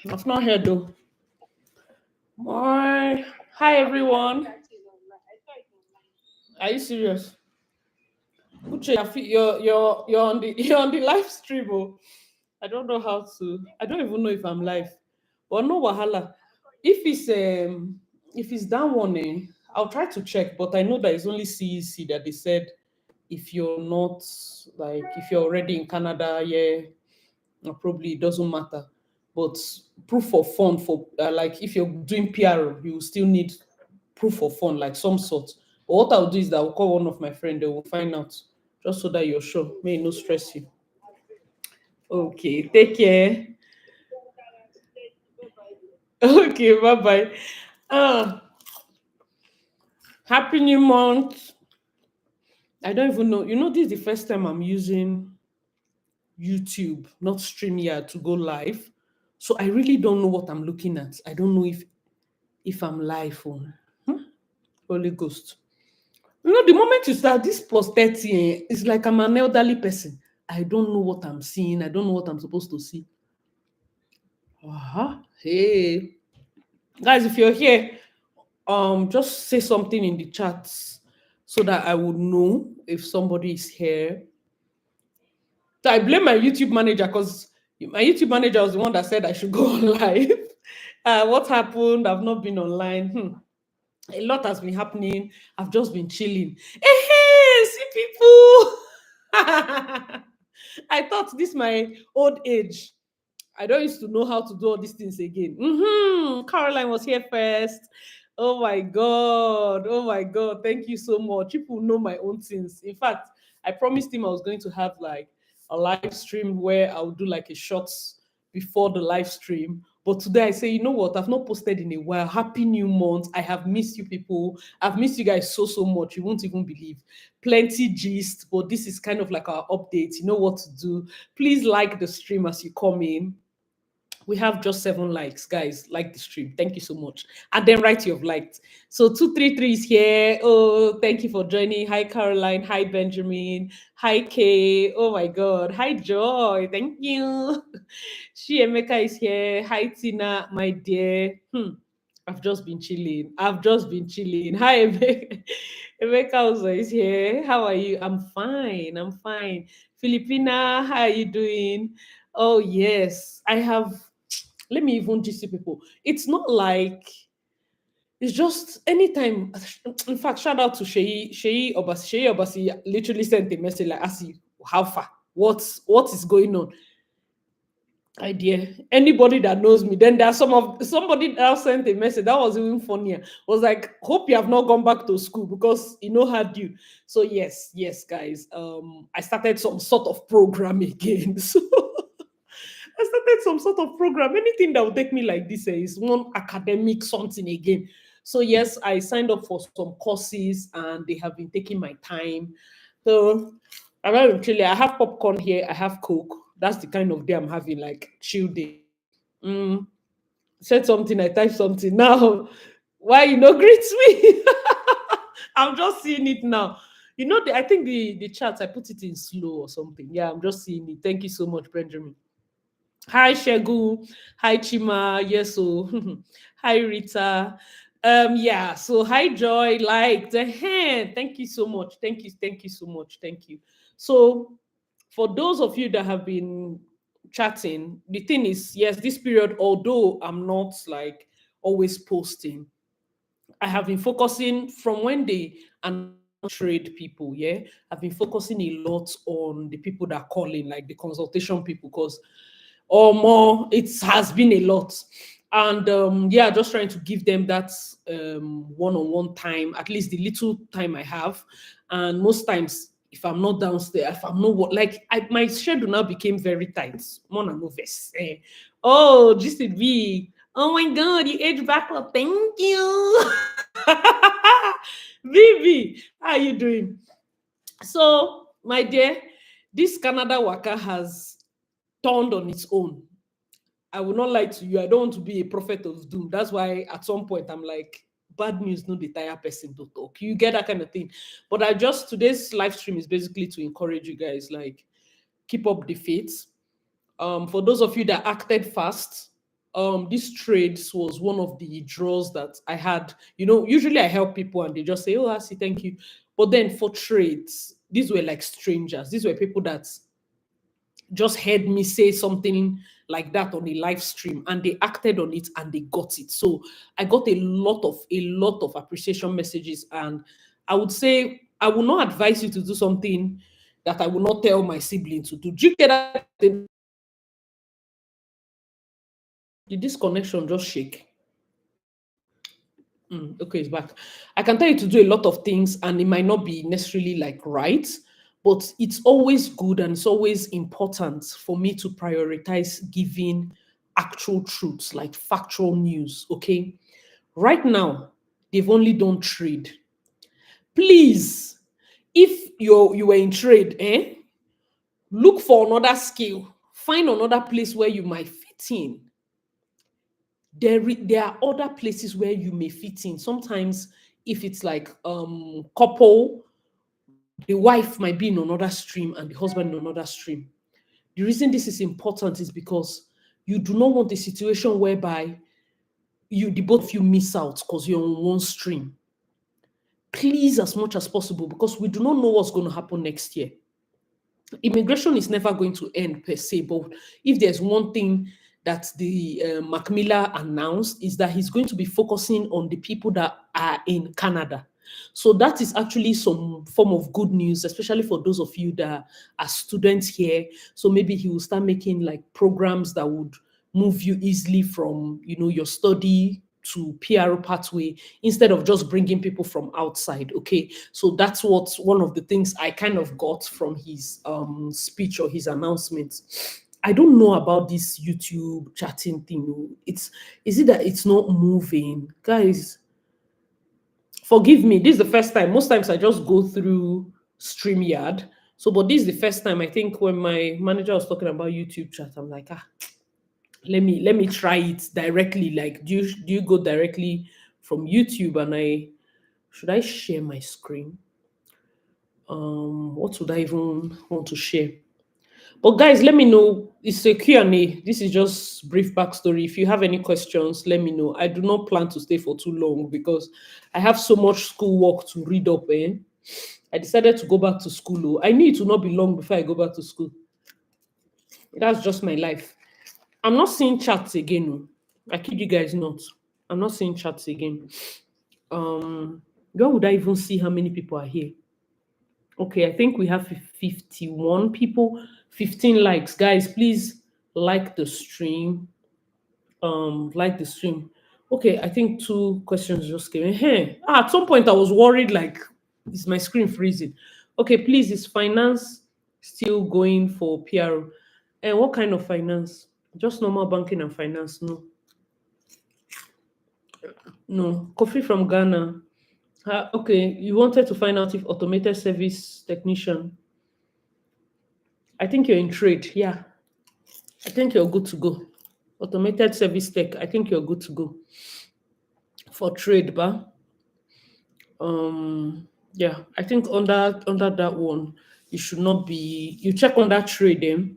I've not heard though. Why? Hi everyone. Are you serious? Uche, you're on the you're on the live stream. Oh. I don't know how to. I don't even know if I'm live. But no wahala. If it's that one, I'll try to check. But I know that it's only CEC that they said if you're not like if you're already in Canada, yeah, probably it doesn't matter. But proof of fund for like if you're doing PR, you still need proof of fund, like some sort. But what I'll do is that I'll call one of my friends, they will find out just so that you're sure. May no stress you. Okay, take care. Okay, bye bye. Ah, happy new month. I don't even know. You know, this is the first time I'm using YouTube, not StreamYard, to go live. So I really don't know what I'm looking at. I don't know if I'm live or Holy Ghost. You know, the moment you start this plus 30, it's like I'm an elderly person. I don't know what I'm seeing. I don't know what I'm supposed to see. Hey. Guys, if you're here, just say something in the chat so that I would know if somebody is here. So I blame my YouTube manager because my YouTube manager was the one that said I should go on live. What happened? I've not been online. A lot has been happening. I've just been chilling. Hey, see people. I thought this my old age. I don't used to know how to do all these things again. Caroline was here first. Oh my god. Oh my god. Thank you so much. People know my own things. In fact, I promised him I was going to have like a live stream where I would do like a shots before the live stream. But today I say, you know what? I've not posted in a while. Happy new month. I have missed you people. I've missed you guys so so much. You won't even believe. Plenty gist, but this is kind of like our update. You know what to do. Please like the stream as you come in. We have just 7 likes, guys. Like the stream. Thank you so much. And then write you've liked. So 233 is here. Oh, thank you for joining. Hi, Caroline. Hi, Benjamin. Hi, Kay. Oh my God. Hi, Joy. Thank you. She Emeka is here. Hi, Tina, my dear. I've just been chilling. I've just been chilling. Hi, Emeka. Emeka also is here. How are you? I'm fine. I'm fine. Filipina, how are you doing? Oh, yes. I have. Let me even just see people. It's not like it's just anytime. In fact, shout out to Shei Obasi. Shei Obasi literally sent a message like, "Asi, how far? What is going on?" Idea. Anybody that knows me, then there's somebody else sent a message that was even funnier. Was like, hope you have not gone back to school because you know how you. So yes, guys. I started some sort of program again. So I started some sort of program. Anything that will take me like this is one academic something again. So yes, I signed up for some courses and they have been taking my time. So I'm actually I have popcorn here. I have Coke. That's the kind of day I'm having, like chill day. Mm, said something. I typed something. Now, why you no greet me? I'm just seeing it now. You know, I think the chat I put it in slow or something. Yeah, I'm just seeing it. Thank you so much, Benjamin. Hi Shegu. Hi Chima. Yes, so hi Rita. Yeah, so hi Joy, like the hand. Thank you so much. Thank you so much. Thank you. So for those of you that have been chatting, the thing is, yes, this period, although I'm not like always posting, I have been focusing from when they announced trade people, yeah. I've been focusing a lot on the people that call in, like the consultation people, because or more it has been a lot. And yeah, just trying to give them that one-on-one time, at least the little time I have. And most times if I'm not downstairs, if I'm not like my schedule now became very tight. More than novels. Oh, just to be. Oh my god, you age backward. Thank you. Vivi, how are you doing? So, my dear, this Canada worker has turned on its own. I will not lie to you. I don't want to be a prophet of doom. That's why at some point I'm like, bad news, no the tire person to talk. You get that kind of thing. But I just today's live stream is basically to encourage you guys, like, keep up the faith. For those of you that acted fast, this trades was one of the draws that I had. Usually I help people and they just say, "Oh, I see, thank you." But then for trades, these were like strangers. These were people that just heard me say something like that on a live stream and they acted on it and they got it. So I got a lot of appreciation messages. And I would say I will not advise you to do something that I will not tell my sibling to do. Do you get that? Did this connection just shake? Okay, it's back. I can tell you to do a lot of things, and it might not be necessarily like right, but it's always good and it's always important for me to prioritize giving actual truths, like factual news. Okay, right now they've only done trade. Please, if you were in trade, look for another skill, find another place where you might fit in. There are other places where you may fit in. Sometimes if it's like couple, the wife might be in another stream and the husband in another stream. The reason this is important is because you do not want a situation whereby the both of you miss out because you're on one stream. Please, as much as possible, because we do not know what's going to happen next year. Immigration is never going to end per se, but if there's one thing that the Mac Miller announced is that he's going to be focusing on the people that are in Canada. So that is actually some form of good news, especially for those of you that are students here. So maybe he will start making like programs that would move you easily from your study to PR pathway instead of just bringing people from outside. Okay, so that's what one of the things I kind of got from his speech or his announcement. I don't know about this YouTube chatting thing. Is it that it's not moving, guys? Forgive me. This is the first time. Most times I just go through StreamYard. So, but this is the first time I think when my manager was talking about YouTube chat, I'm like, let me try it directly. Like, do you go directly from YouTube? And I should I share my screen? What would I even want to share? But guys, let me know. It's a Q&A. This is just brief backstory. If you have any questions, let me know. I do not plan to stay for too long because I have so much schoolwork to read up. I decided to go back to school. I knew it will not be long before I go back to school. That's just my life. I'm not seeing chats again. I kid you guys not. I'm not seeing chats again. Where would I even see how many people are here? Okay, I think we have 51 people, 15 likes. Guys, please like the stream. Like the stream. Okay, I think two questions just came in. Hey, at some point I was worried, like, is my screen freezing? Okay, please, is finance still going for PR? And what kind of finance? Just normal banking and finance? No, no. Coffee from Ghana. Okay, you wanted to find out if automated service technician. I think you're in trade. Yeah, I think you're good to go. Automated service tech. I think you're good to go for trade, but yeah, I think under that one, you should not be. You check on that trade.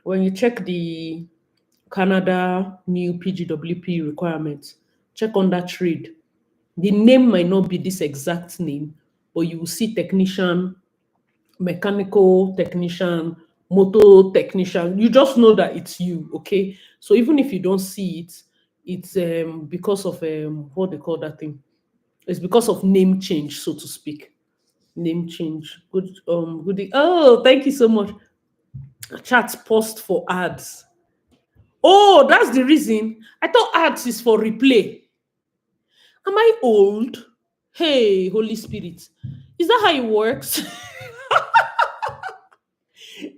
When you check the Canada new PGWP requirements, check on that trade. The name might not be this exact name, but you will see technician, mechanical technician, motor technician. You just know that it's you, okay? So even if you don't see it, it's because of what they call that thing. It's because of name change, so to speak. Name change. Good. Oh, thank you so much. Chat post for ads. Oh, that's the reason. I thought ads is for replay. Am I old? Hey, Holy Spirit. Is that how it works?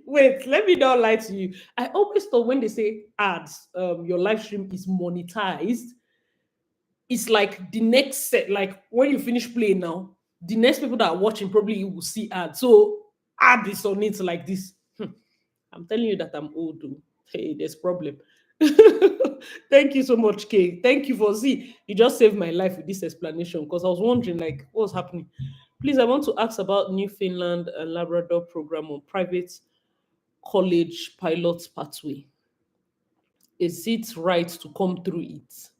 Wait, let me not lie to you. I always thought when they say ads, your live stream is monetized. It's like the next set, like when you finish playing now, the next people that are watching probably will see ads. So ad is on it like this. I'm telling you that I'm old. Though. Hey, there's problem. Thank you so much, Kay. Thank you for you just saved my life with this explanation because I was wondering like what's happening. Please, I want to ask about Newfoundland and Labrador program on private college pilot pathway. Is it right to come through it,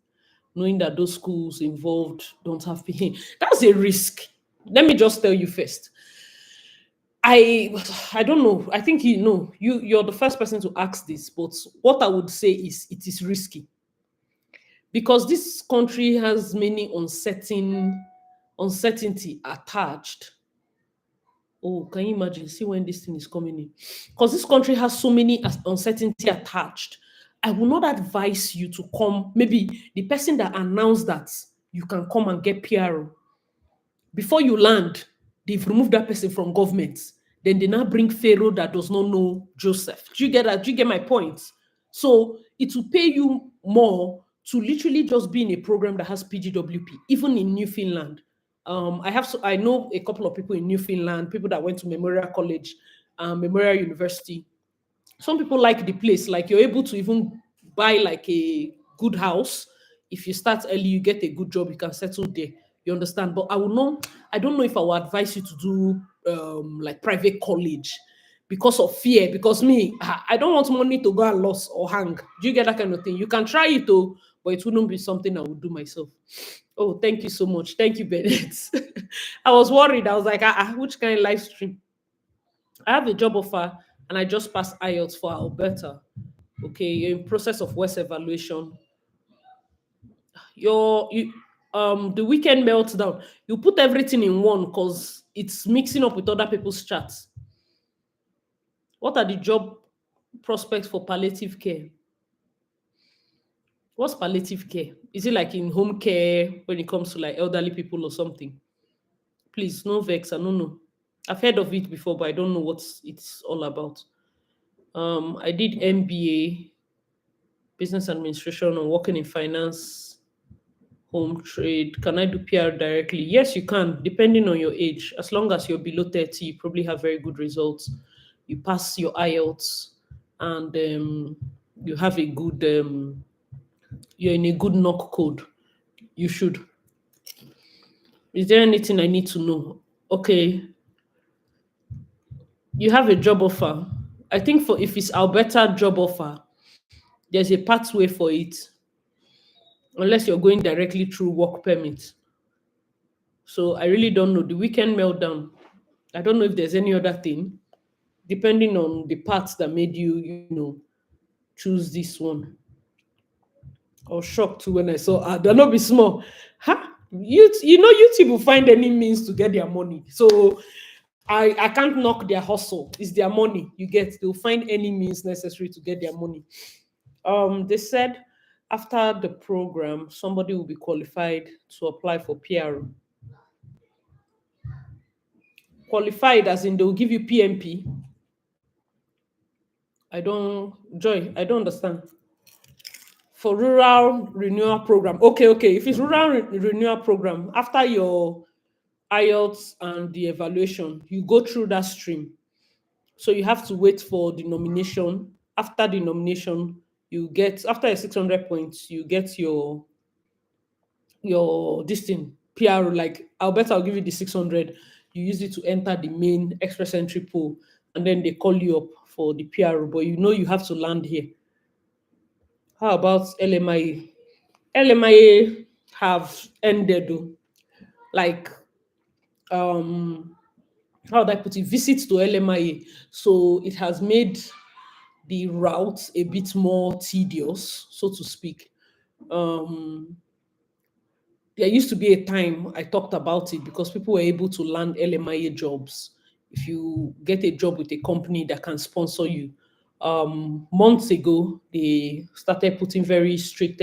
knowing that those schools involved don't have pay? That's a risk. Let me just tell you first. I I don't know. I think you know you're the first person to ask this, but what I would say is it is risky because this country has many uncertainty attached. Oh, can you imagine? See when this thing is coming in, because this country has so many uncertainty attached. I will not advise you to come. Maybe the person that announced that you can come and get PRO before you land, they've removed that person from government. Then they now bring Pharaoh that does not know Joseph. Do you get that? Do you get my point? So it will pay you more to literally just be in a program that has PGWP, even in Newfoundland. I know a couple of people in Newfoundland, people that went to Memorial College, Memorial University. Some people like the place, like you're able to even buy like a good house. If you start early, you get a good job, you can settle there. You understand? But I don't know if I would advise you to do like private college because of fear. Because me, I don't want money to go and lose or hang. Do you get that kind of thing? You can try it though, but it wouldn't be something I would do myself. Oh, thank you so much. Thank you, Bennett. I was worried. I was like, which kind of live stream? I have a job offer and I just passed IELTS for Alberta. Okay, you're in process of West evaluation. You the weekend meltdown. You put everything in one because it's mixing up with other people's chats. What are the job prospects for palliative care? What's palliative care? Is it like in home care when it comes to like elderly people or something? Please, no vex. I don't know. I've heard of it before, but I don't know what it's all about. I did MBA, business administration, or working in finance, home trade. Can I do PR directly? Yes, you can, depending on your age. As long as you're below 30, you probably have very good results. You pass your IELTS and you have a good, you're in a good knock code. You should. Is there anything I need to know? Okay, you have a job offer. I think for if it's Alberta job offer, there's a pathway for it, unless you're going directly through work permit. So I really don't know. The weekend meltdown. I don't know if there's any other thing, depending on the parts that made you, choose this one. I was shocked too when I saw they'll not be small. Huh? YouTube will find any means to get their money. So I can't knock their hustle. It's their money. You get they'll find any means necessary to get their money. They said after the program, somebody will be qualified to apply for PR. Qualified as in they'll give you PMP. I don't understand. For rural renewal program. Okay, okay. If it's rural renewal program, after your IELTS and the evaluation, you go through that stream. So you have to wait for the nomination. After the nomination, you get after your 600 points, you get your this thing PR. Like Alberta will give you the 600. You use it to enter the main express entry pool, and then they call you up for the PR. But you have to land here. How about LMIA? LMIA have ended though. Like how would I put it? Visits to LMIA. So it has made the route a bit more tedious, so to speak. Um, there used to be a time I talked about it because people were able to land LMIA jobs. If you get a job with a company that can sponsor you, months ago they started putting very strict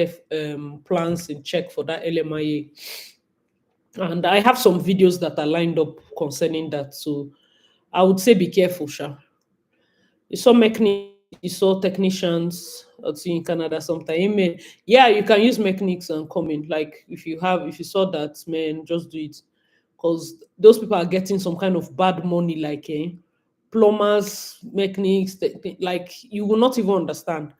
plans in check for that LMIA, and I have some videos that are lined up concerning that. So I would say be careful, Sha. You saw mechanics, you saw technicians. I'll see in Canada sometime. Amen. Yeah, you can use mechanics and come in. Like if you saw that, man, just do it. Because those people are getting some kind of bad money, like plumbers, mechanics, like you will not even understand.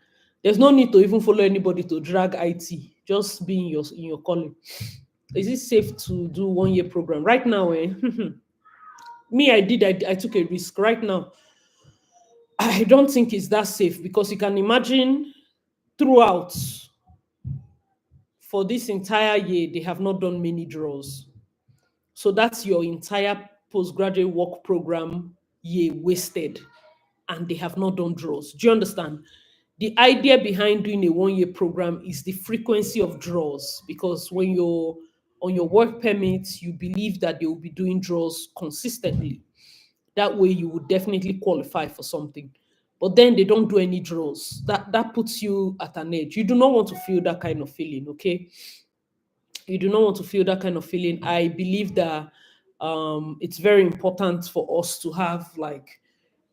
There's no need to even follow anybody to drag IT. Just be in your calling. Is it safe to do 1 year program right now? Me, I took a risk. Right now, I don't think it's that safe because you can imagine. throughout for this entire year, they have not done many draws. So that's your entire postgraduate work program year wasted, and they have not done draws. Do you understand? The idea behind doing a 1 year program is the frequency of draws, because when you're on your work permit, you believe that they will be doing draws consistently. That way, you would definitely qualify for something. But then they don't do any draws. That puts you at an edge. You do not want to feel that kind of feeling, okay? You do not want to feel that kind of feeling. I believe that it's very important for us to have like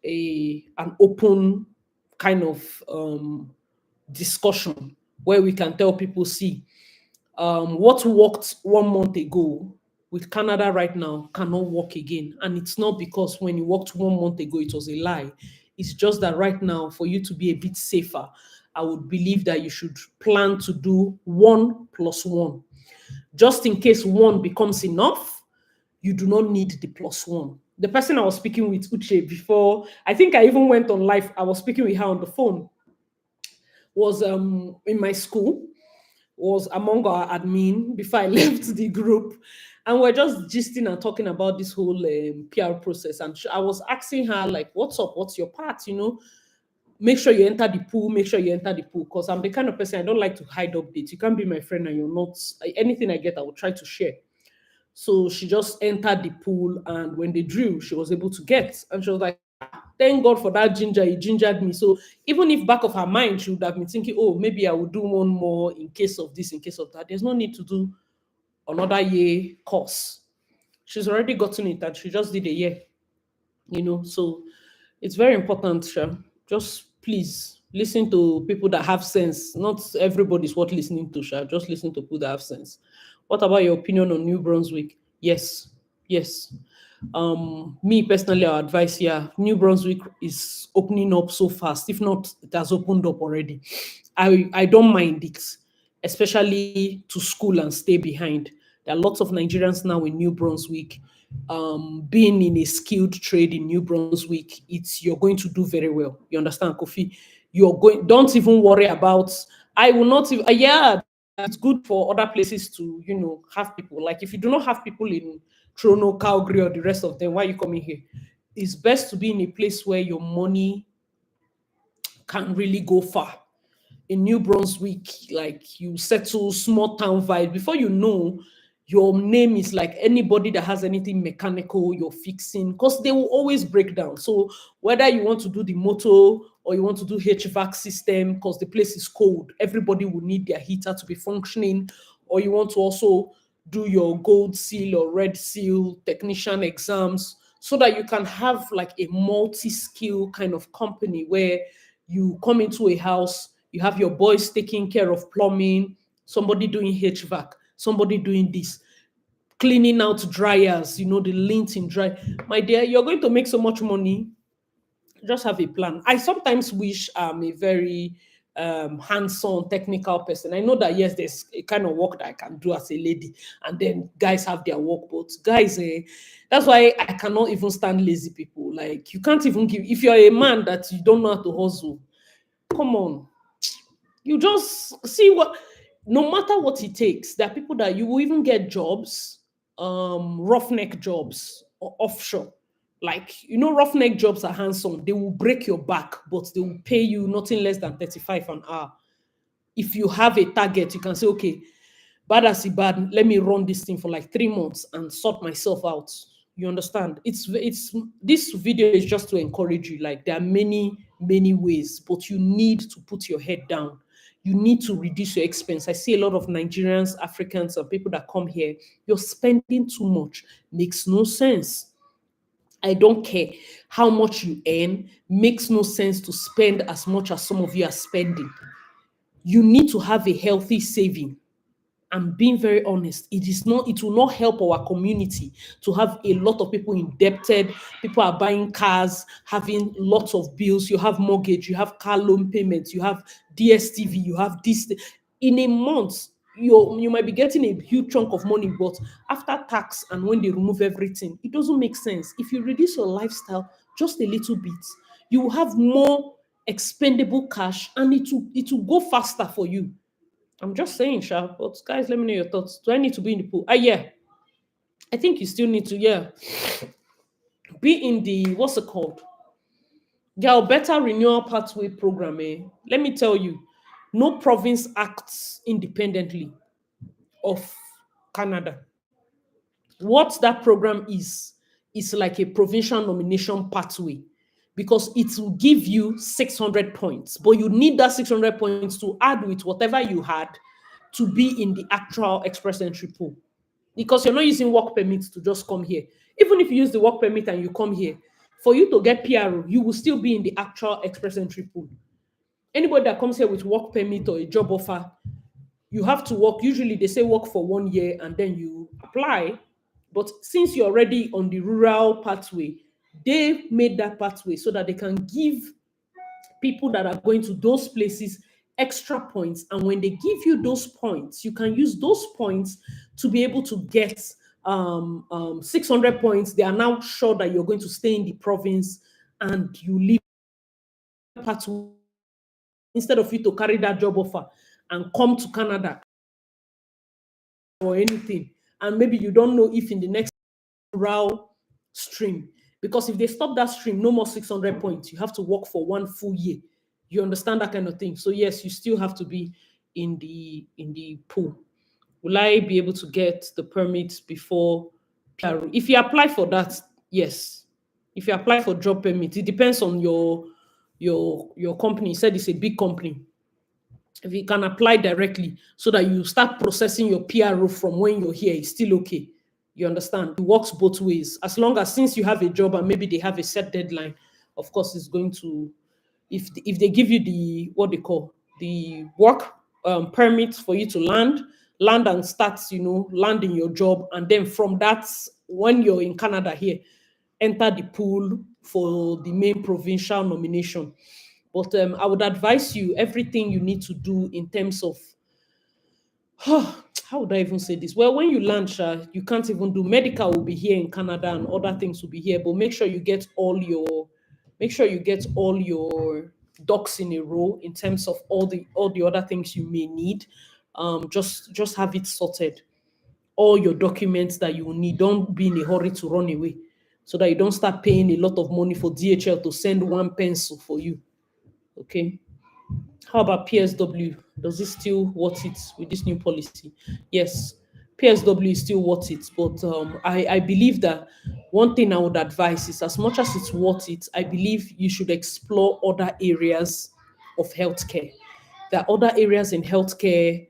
an open kind of discussion where we can tell people, see, what worked 1 month ago with Canada right now cannot work again. And it's not because when it worked 1 month ago, it was a lie. It's just that right now, for you to be a bit safer, I would believe that you should plan to do 1+1. Just in case one becomes enough, you do not need the +1. The person I was speaking with, Uche, before, I think I even went on live, I was speaking with her on the phone, was in my school, was among our admin before I left the group. And we're just gisting and talking about this whole PR process. And I was asking her, like, what's up? What's your part? You know, make sure you enter the pool, make sure you enter the pool. Because I'm the kind of person, I don't like to hide updates. You can't be my friend and you're not, anything I get, I will try to share. So she just entered the pool, and when they drew, she was able to get. And she was like, thank God for that ginger. He gingered me. So even if back of her mind, she would have been thinking, oh, maybe I will do one more in case of this, in case of that. There's no need to do another year course. She's already gotten it, and she just did a year, you know. So it's very important, Sha. Just please listen to people that have sense. Not everybody's worth listening to, Sha. Just listen to people that have sense. What about your opinion on New Brunswick? Yes, yes. Me personally, our advice here, New Brunswick is opening up so fast. If not, it has opened up already. I don't mind it, especially to school and stay behind. There are lots of Nigerians now in New Brunswick. Being in a skilled trade in New Brunswick, it's you're going to do very well. You understand, Kofi? You're going. Don't even worry about. I will not even. Yeah, it's good for other places to have people. Like if you do not have people in Toronto, Calgary, or the rest of them, why are you coming here? It's best to be in a place where your money can really go far. In New Brunswick, like you settle small town vibe. Before you know, your name is like anybody that has anything mechanical, you're fixing, because they will always break down. So whether you want to do the motor or you want to do HVAC system, because the place is cold, everybody will need their heater to be functioning, or you want to also do your gold seal or red seal technician exams, so that you can have like a multi-skill kind of company where you come into a house, you have your boys taking care of plumbing, somebody doing HVAC, somebody doing this, cleaning out dryers, the lint in dry. My dear, you're going to make so much money. Just have a plan. I sometimes wish I'm a very hands-on technical person. I know that yes, there's a kind of work that I can do as a lady, and then guys have their work, but guys, that's why I cannot even stand lazy people. Like you can't even give if you're a man that you don't know how to hustle. Come on, you just see what, no matter what it takes, there are people that you will even get jobs, roughneck jobs or offshore. Like, roughneck jobs are hands-on. They will break your back, but they will pay you nothing less than 35 an hour. If you have a target, you can say, okay, bad as it bad, let me run this thing for like 3 months and sort myself out. You understand? It's this video is just to encourage you. Like there are many ways, but you need to put your head down. You need to reduce your expense. I see a lot of Nigerians, Africans, and people that come here. You're spending too much. Makes no sense. I don't care how much you earn. Makes no sense to spend as much as some of you are spending. You need to have a healthy saving. I'm being very honest. It will not help our community to have a lot of people indebted. People are buying cars, having lots of bills. You have mortgage, you have car loan payments, you have DSTV, you have this. In a month, you might be getting a huge chunk of money, but after tax and when they remove everything, it doesn't make sense. If you reduce your lifestyle just a little bit, you will have more expendable cash, and it will go faster for you. I'm just saying, Sha. But guys, let me know your thoughts. Do I need to be in the pool? Yeah. I think you still need to, yeah, be in the, what's it called? Yeah, better renewal pathway program. Let me tell you, no province acts independently of Canada. What that program is like a provincial nomination pathway, because it will give you 600 points, but you need that 600 points to add with whatever you had to be in the actual express entry pool, because you're not using work permits to just come here. Even if you use the work permit and you come here, for you to get PRO, you will still be in the actual express entry pool. Anybody that comes here with work permit or a job offer, you have to work. Usually they say work for 1 year and then you apply. But since you're already on the rural pathway, they made that pathway so that they can give people that are going to those places extra points. And when they give you those points, you can use those points to be able to get 600 points. They are now sure that you're going to stay in the province and you leave pathway, instead of you to carry that job offer and come to Canada or anything. And maybe you don't know if in the next rural stream, because if they stop that stream, no more 600 points. You have to work for 1 full year. You understand that kind of thing. So yes, you still have to be in the pool. Will I be able to get the permit before PRO? If you apply for that, yes. If you apply for job permit, it depends on your company. You said it's a big company. If you can apply directly so that you start processing your PRO from when you're here, it's still okay. You understand? It works both ways. As long as, since you have a job and maybe they have a set deadline, of course it's going to, if they give you the, what they call the work permit for you to land and start, land in your job, and then from that, when you're in Canada here, enter the pool for the main provincial nomination. But I would advise you everything you need to do in terms of, how would I even say this? Well, when you land, you can't even do medical will be here in Canada and other things will be here. But make sure you get all your ducks in a row in terms of all the other things you may need. Just have it sorted. All your documents that you will need. Don't be in a hurry to run away, so that you don't start paying a lot of money for DHL to send one pencil for you. Okay. How about PSW? Does it still worth it with this new policy? Yes, PSW is still worth it, but I believe that one thing I would advise is, as much as it's worth it, I believe you should explore other areas of healthcare. There are other areas in healthcare,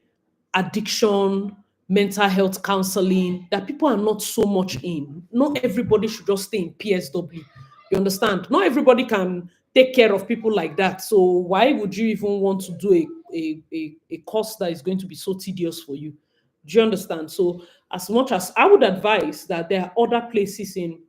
addiction, mental health counseling, that people are not so much in. Not everybody should just stay in PSW. You understand? Not everybody can take care of people like that. So why would you even want to do a course that is going to be so tedious for you? Do you understand? So as much as I would advise that there are other places in,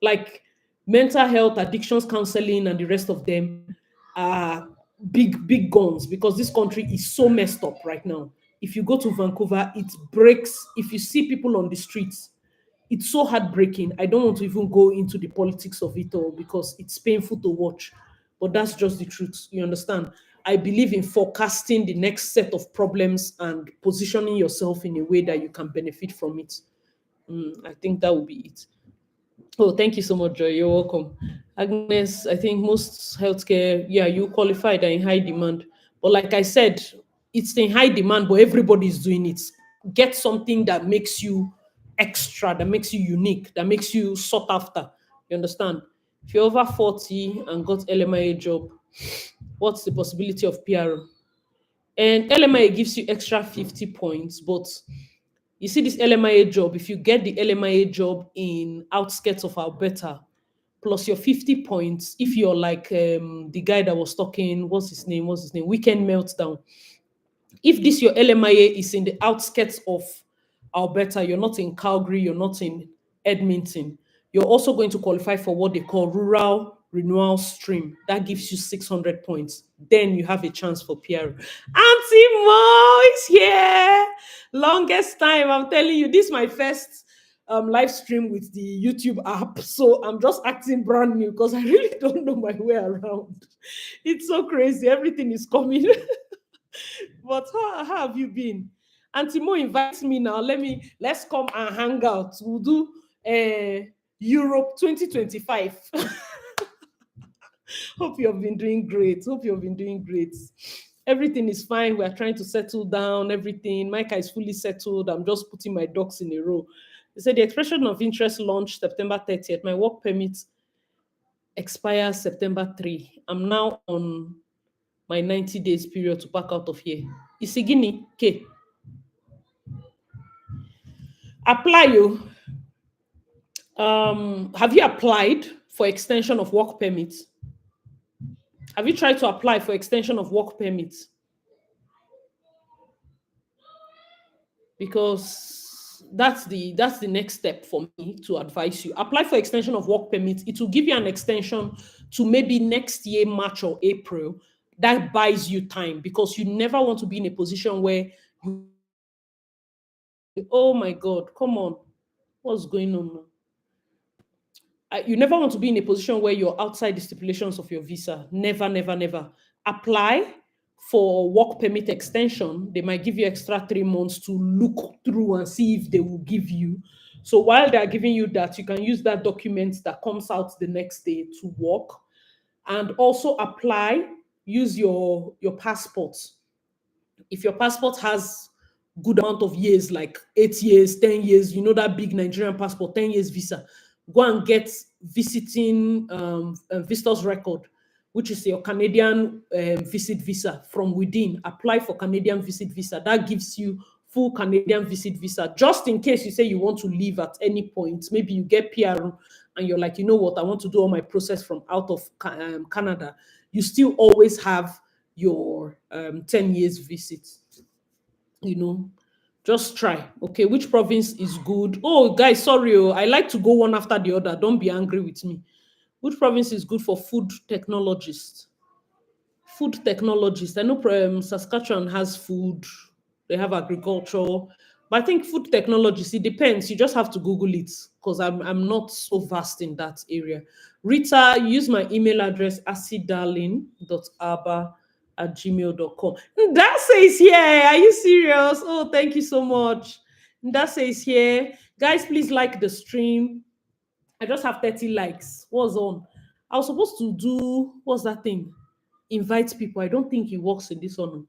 like, mental health, addictions counseling, and the rest of them are big guns, because this country is so messed up right now. If you go to Vancouver, it breaks. If you see people on the streets, it's so heartbreaking. I don't want to even go into the politics of it all, because it's painful to watch. But that's just the truth. You understand? I believe in forecasting the next set of problems and positioning yourself in a way that you can benefit from it. I think that would be it. Oh, thank you so much, Joy. You're welcome. Agnes, I think most healthcare, yeah, you qualified are in high demand. But like I said, it's in high demand, but everybody's doing it. Get something that makes you extra, that makes you unique, that makes you sought after. You understand? If you're over 40 and got LMIA job, what's the possibility of PR? And LMIA gives you extra 50 points, but you see this LMIA job, if you get the LMIA job in outskirts of Alberta, plus your 50 points, if you're like the guy that was talking, what's his name, Weekend Meltdown. If this your LMIA is in the outskirts of Alberta, you're not in Calgary, you're not in Edmonton, you're also going to qualify for what they call rural renewal stream. That gives you 600 points. Then you have a chance for PR. Auntie Mo is here. Longest time, I'm telling you, this is my first live stream with the YouTube app. So I'm just acting brand new because I really don't know my way around. It's so crazy. Everything is coming. But how have you been? Auntie Mo invites me now. Let's come and hang out. We'll do Europe 2025. Hope you have been doing great. Hope you have been doing great. Everything is fine. We are trying to settle down everything. Micah is fully settled. I'm just putting my ducks in a row. They said the expression of interest launched September 30th. My work permit expires September 3. I'm now on my 90 days period to pack out of here. Isigini, K. Apply you. Have you applied for extension of work permit? Have you tried to apply for extension of work permit? Because that's the next step for me to advise you. Apply for extension of work permit. It will give you an extension to maybe next year, March or April. That buys you time because you never want to be in a position where you, oh my God, come on, what's going on now? You never want to be in a position where you're outside the stipulations of your visa. Never, never, never. Apply for work permit extension. They might give you extra 3 months to look through and see if they will give you. So while they're giving you that, you can use that document that comes out the next day to work. And also apply, use your passport. If your passport has good amount of years, like 8 years, 10 years, you know, that big Nigerian passport, 10 years visa, go and get visiting visitors record, which is your Canadian visit visa from within. Apply for Canadian visit visa. That gives you full Canadian visit visa, just in case you say you want to leave at any point. Maybe you get PR and you're like, you know what, I want to do all my process from out of Canada. You still always have your 10 years visit. You know, just try. Okay, which province is good? Oh, guys, sorry. I like to go one after the other. Don't be angry with me. Which province is good for food technologists? Food technologists. I know Saskatchewan has food, they have agriculture, but I think food technologists, it depends. You just have to Google it because I'm not so vast in that area. Rita, use my email address, acidarling.aba@gmail.com. That says here. Are you serious? Oh, thank you so much. That says here. Guys, please like the stream. I just have 30 likes. What's on? I was supposed to do, what's that thing? Invite people. I don't think it works in this one.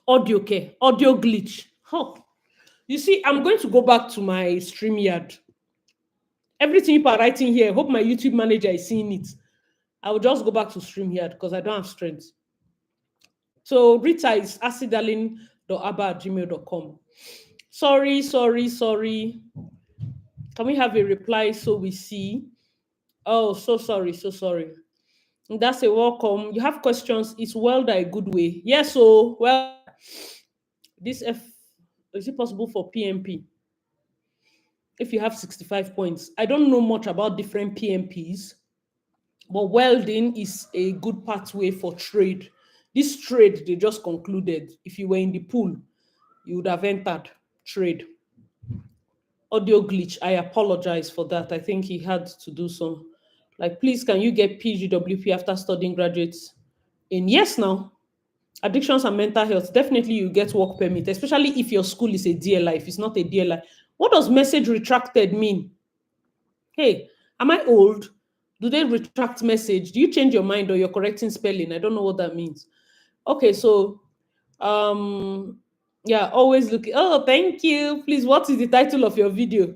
Audio care, audio glitch. Huh. You see, I'm going to go back to my StreamYard. Everything people are writing here, I hope my YouTube manager is seeing it. I will just go back to StreamYard because I don't have strength. So Rita is acidalin.aba@gmail.com. Sorry. Can we have a reply so we see? Oh, so sorry. That's a welcome. You have questions. It's welder a good way? Yes, so well, this F, is it possible for PMP? If you have 65 points, I don't know much about different PMPs, but welding is a good pathway for trade. This trade they just concluded. If you were in the pool, you would have entered trade. Audio glitch. I apologize for that. I think he had to do some. Like, please, can you get PGWP after studying graduates? In yes, now. Addictions and mental health. Definitely, you get work permit, especially if your school is a DLI. If it's not a DLI, what does message retracted mean? Hey, am I old? Do they retract message? Do you change your mind or you're correcting spelling? I don't know what that means. Okay, so yeah, always looking. Oh, thank you. Please, what is the title of your video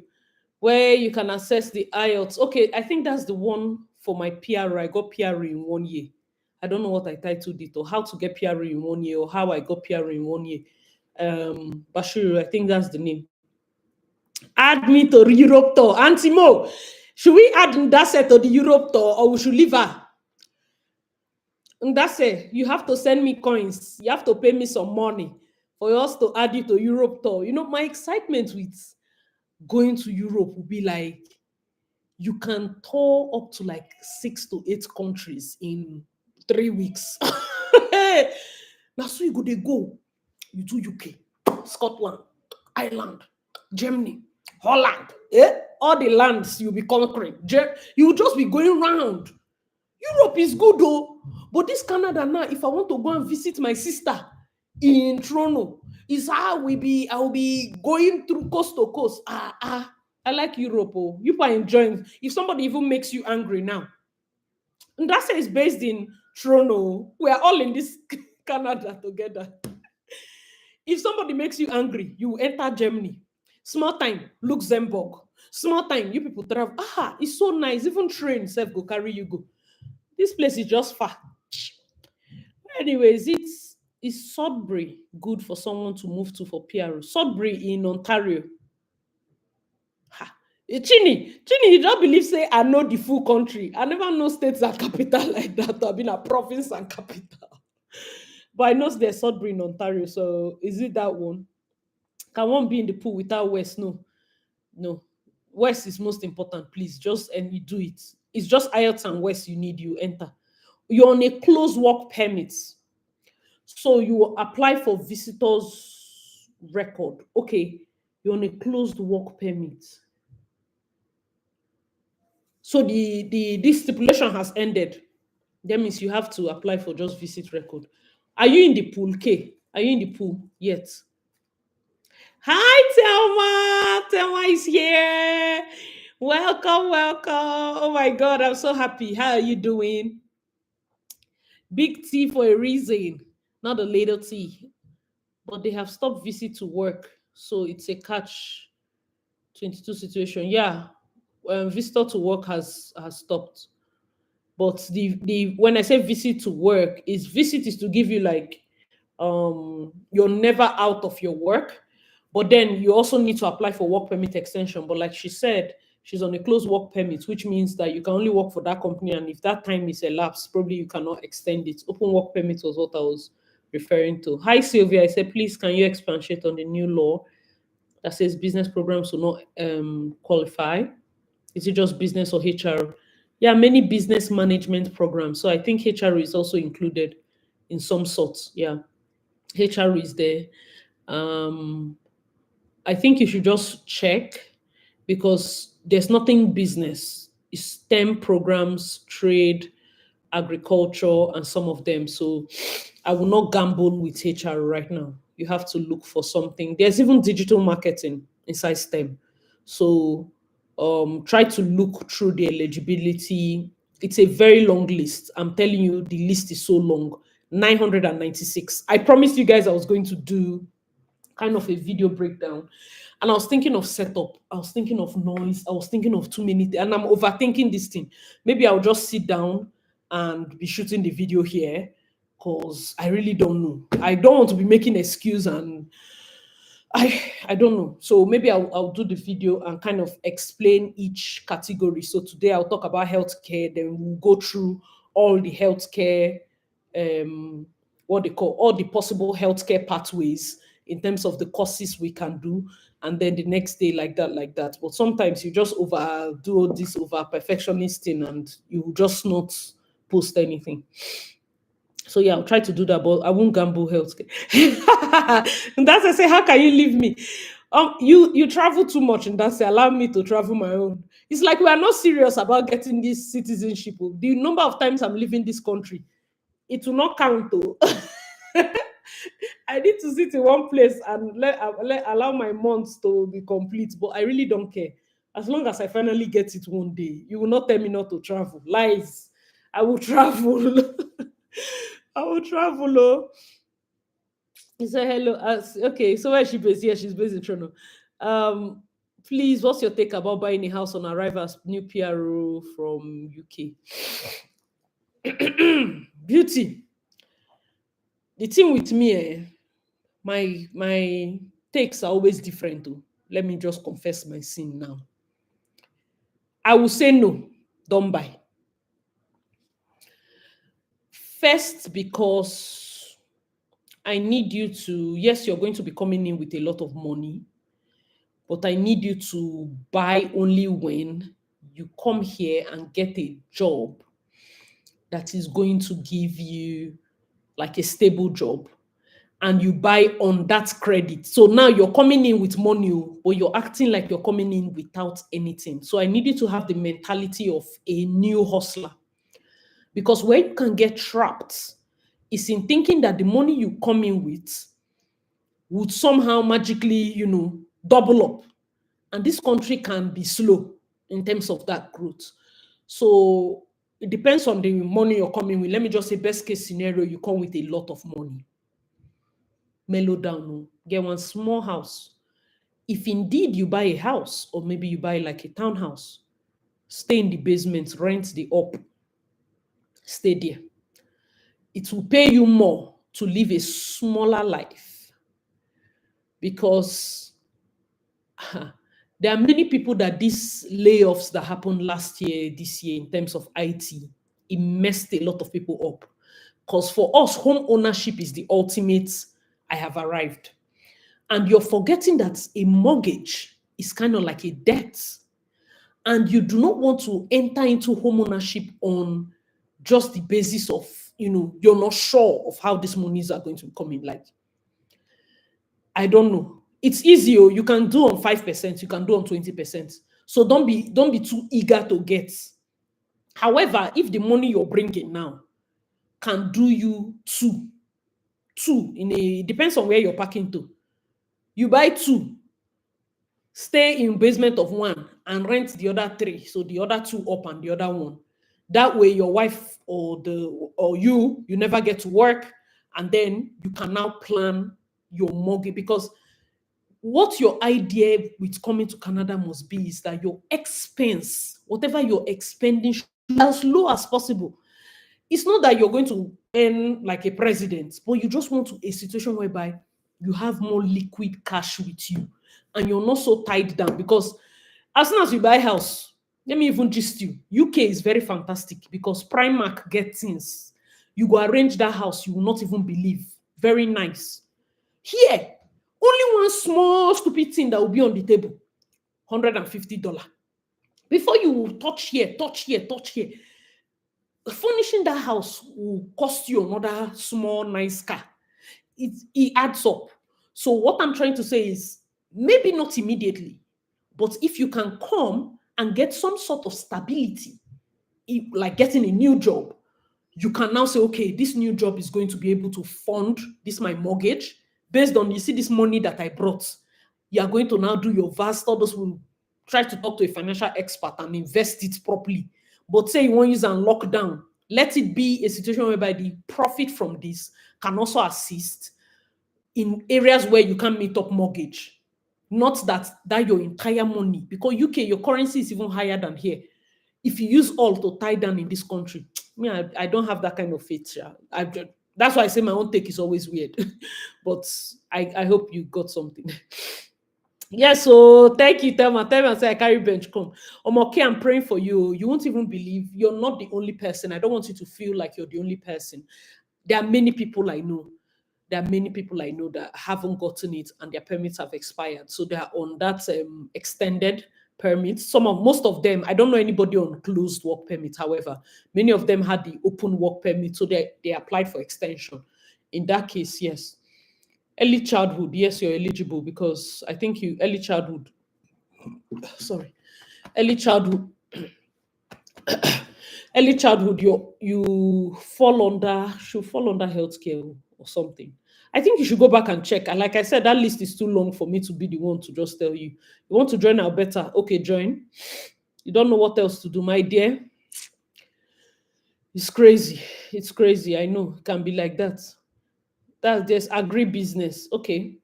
where you can assess the IELTS? Okay, I think that's the one for my PR. I got PR in 1 year. I don't know what I titled it or how to get PR in 1 year or how I got PR in 1 year. Bashiru, I think that's the name. Add me to Europe tour. Auntie Mo, should we add Ndase to the Europe tour or we should leave her? Ndase, you have to send me coins. You have to pay me some money for us to add you to Europe tour. You know, my excitement with going to Europe will be like, you can tour up to like 6 to 8 countries in 3 weeks. Now, so you go, you do UK, Scotland, Ireland, Germany, Holland, all the lands you'll be conquering. You will just be going round. Europe is good though, but this Canada now, if I want to go and visit my sister in Toronto, is how I will be going through coast to coast. I like Europe. Oh, you are enjoying. If somebody even makes you angry now, and that is based in Toronto, we are all in this Canada together. If somebody makes you angry, you enter Germany. Small time, Luxembourg. Small time, you people travel. It's so nice. Even train self go carry you go. This place is just far. Anyways, it's Sudbury good for someone to move to for PRO? Sudbury in Ontario. Chini, you don't believe say I know the full country. I never know states are capital like that. I've been a province and capital. But I know there's Sudbury in Ontario. So is it that one? Can one be in the pool without West? No. No. West is most important, please. Just and you do it. It's just IELTS and West you need, you enter. You're on a closed work permit. So you apply for visitors record. Okay, you're on a closed work permit. So the this stipulation has ended. That means you have to apply for just visit record. Are you in the pool, K? Are you in the pool yet? Hi, Telma. Telma is here. Welcome, welcome. Oh my God, I'm so happy. How are you doing? Big T for a reason, not a little T. But they have stopped visit to work, so it's a catch 22 situation. Yeah, visitor to work has stopped. But the when I say visit to work, is visit is to give you like you're never out of your work, but then you also need to apply for work permit extension. But like she said, she's on a closed work permit, which means that you can only work for that company, and if that time is elapsed, probably you cannot extend it. Open work permit was what I was referring to. Hi Sylvia, I said please can you expatiate on the new law that says business programs will not qualify? Is it just business or HR? Yeah, many business management programs. So I think HR is also included in some sorts. Yeah, HR is there. Um, I think you should just check because there's nothing business. It's STEM programs, trade, agriculture, and some of them. So I will not gamble with HR right now. You have to look for something. There's even digital marketing inside STEM. So try to look through the eligibility. It's a very long list. I'm telling you, the list is so long. 996. I promised you guys I was going to do kind of a video breakdown. And I was thinking of setup, I was thinking of noise, I was thinking of too many and I'm overthinking this thing. Maybe I'll just sit down and be shooting the video here because I really don't know. I don't want to be making excuse and I don't know. So maybe I'll do the video and kind of explain each category. So today I'll talk about healthcare, then we'll go through all the healthcare, what they call all the possible healthcare pathways in terms of the courses we can do, and then the next day like that, like that. But sometimes you just overdo all this over perfectionist thing, and you will just not post anything. So yeah, I'll try to do that, but I won't gamble healthcare. And that's I say, how can you leave me? You travel too much, and that's allow me to travel my own. It's like we are not serious about getting this citizenship. Oh. The number of times I'm leaving this country, it will not count though. I need to sit in one place and allow my months to be complete, but I really don't care. As long as I finally get it one day, you will not tell me not to travel. Lies. I will travel. I will travel. Oh. He said hello. Okay, so where is she based? Yeah, she's based in Toronto. Um, please, what's your take about buying a house on arrival as new PRO from UK? Beauty. The thing with me, my takes are always different. Though. Let me just confess my sin now. I will say no. Don't buy. First, because I need you to, yes, you're going to be coming in with a lot of money, but I need you to buy only when you come here and get a job that is going to give you like a stable job and you buy on that credit. So now you're coming in with money, but you're acting like you're coming in without anything. So I need you to have the mentality of a new hustler, because where you can get trapped is in thinking that the money you come in with would somehow magically, double up. And this country can be slow in terms of that growth. So it depends on the money you're coming with. Let me just say, best case scenario, you come with a lot of money. Mellow down, get one small house. If indeed you buy a house, or maybe you buy like a townhouse, stay in the basement, rent the up, stay there. It will pay you more to live a smaller life, because there are many people that these layoffs that happened last year, this year, in terms of IT, it messed a lot of people up. Because for us, home ownership is the ultimate, I have arrived. And you're forgetting that a mortgage is kind of like a debt. And you do not want to enter into home ownership on just the basis of, you're not sure of how these monies are going to come in. Like, I don't know. It's easy. You can do on 5%, you can do on 20%. So don't be too eager to get. However, if the money you're bringing now can do you two it depends on where you're packing to. You buy two, stay in basement of one, and rent the other three. So the other two up and the other one. That way, your wife or you never get to work, and then you can now plan your mortgage. Because what your idea with coming to Canada must be is that your expense, whatever you're expending, should be as low as possible. It's not that you're going to earn like a president, but you just want a situation whereby you have more liquid cash with you and you're not so tied down. Because as soon as you buy a house, let me even gist you, UK is very fantastic because Primark get things. You go arrange that house, you will not even believe. Very nice. Here, only one small stupid thing that will be on the table, $150. Before you touch here, touch here, touch here, furnishing that house will cost you another small, nice car. It adds up. So what I'm trying to say is, maybe not immediately, but if you can come and get some sort of stability, like getting a new job, you can now say, okay, this new job is going to be able to fund this my mortgage based on, you see, this money that I brought. You are going to now do your vast, all those will try to talk to a financial expert and invest it properly. But say you want to use and lock down, let it be a situation whereby the profit from this can also assist in areas where you can't meet up mortgage. Not that your entire money, because UK, your currency is even higher than here. If you use all to tie down in this country, I don't have that kind of faith. That's why I say my own take is always weird. But I hope you got something. Yes, so thank you, Thelma. Thelma say I carry bench come. Okay, I'm praying for you. You won't even believe you're not the only person. I don't want you to feel like you're the only person. There are many people I know. There are many people I know that haven't gotten it and their permits have expired. So they are on that extended permits. Most of them, I don't know anybody on closed work permit. However, many of them had the open work permit, so they applied for extension. In that case, yes. Early childhood, yes, you're eligible, because I think early childhood, early childhood, you should fall under healthcare or something. I think you should go back and check. And like I said, that list is too long for me to be the one to just tell you. You want to join Alberta? Okay, join. You don't know what else to do, my dear. It's crazy. It's crazy. I know it can be like that. There's agribusiness. Okay.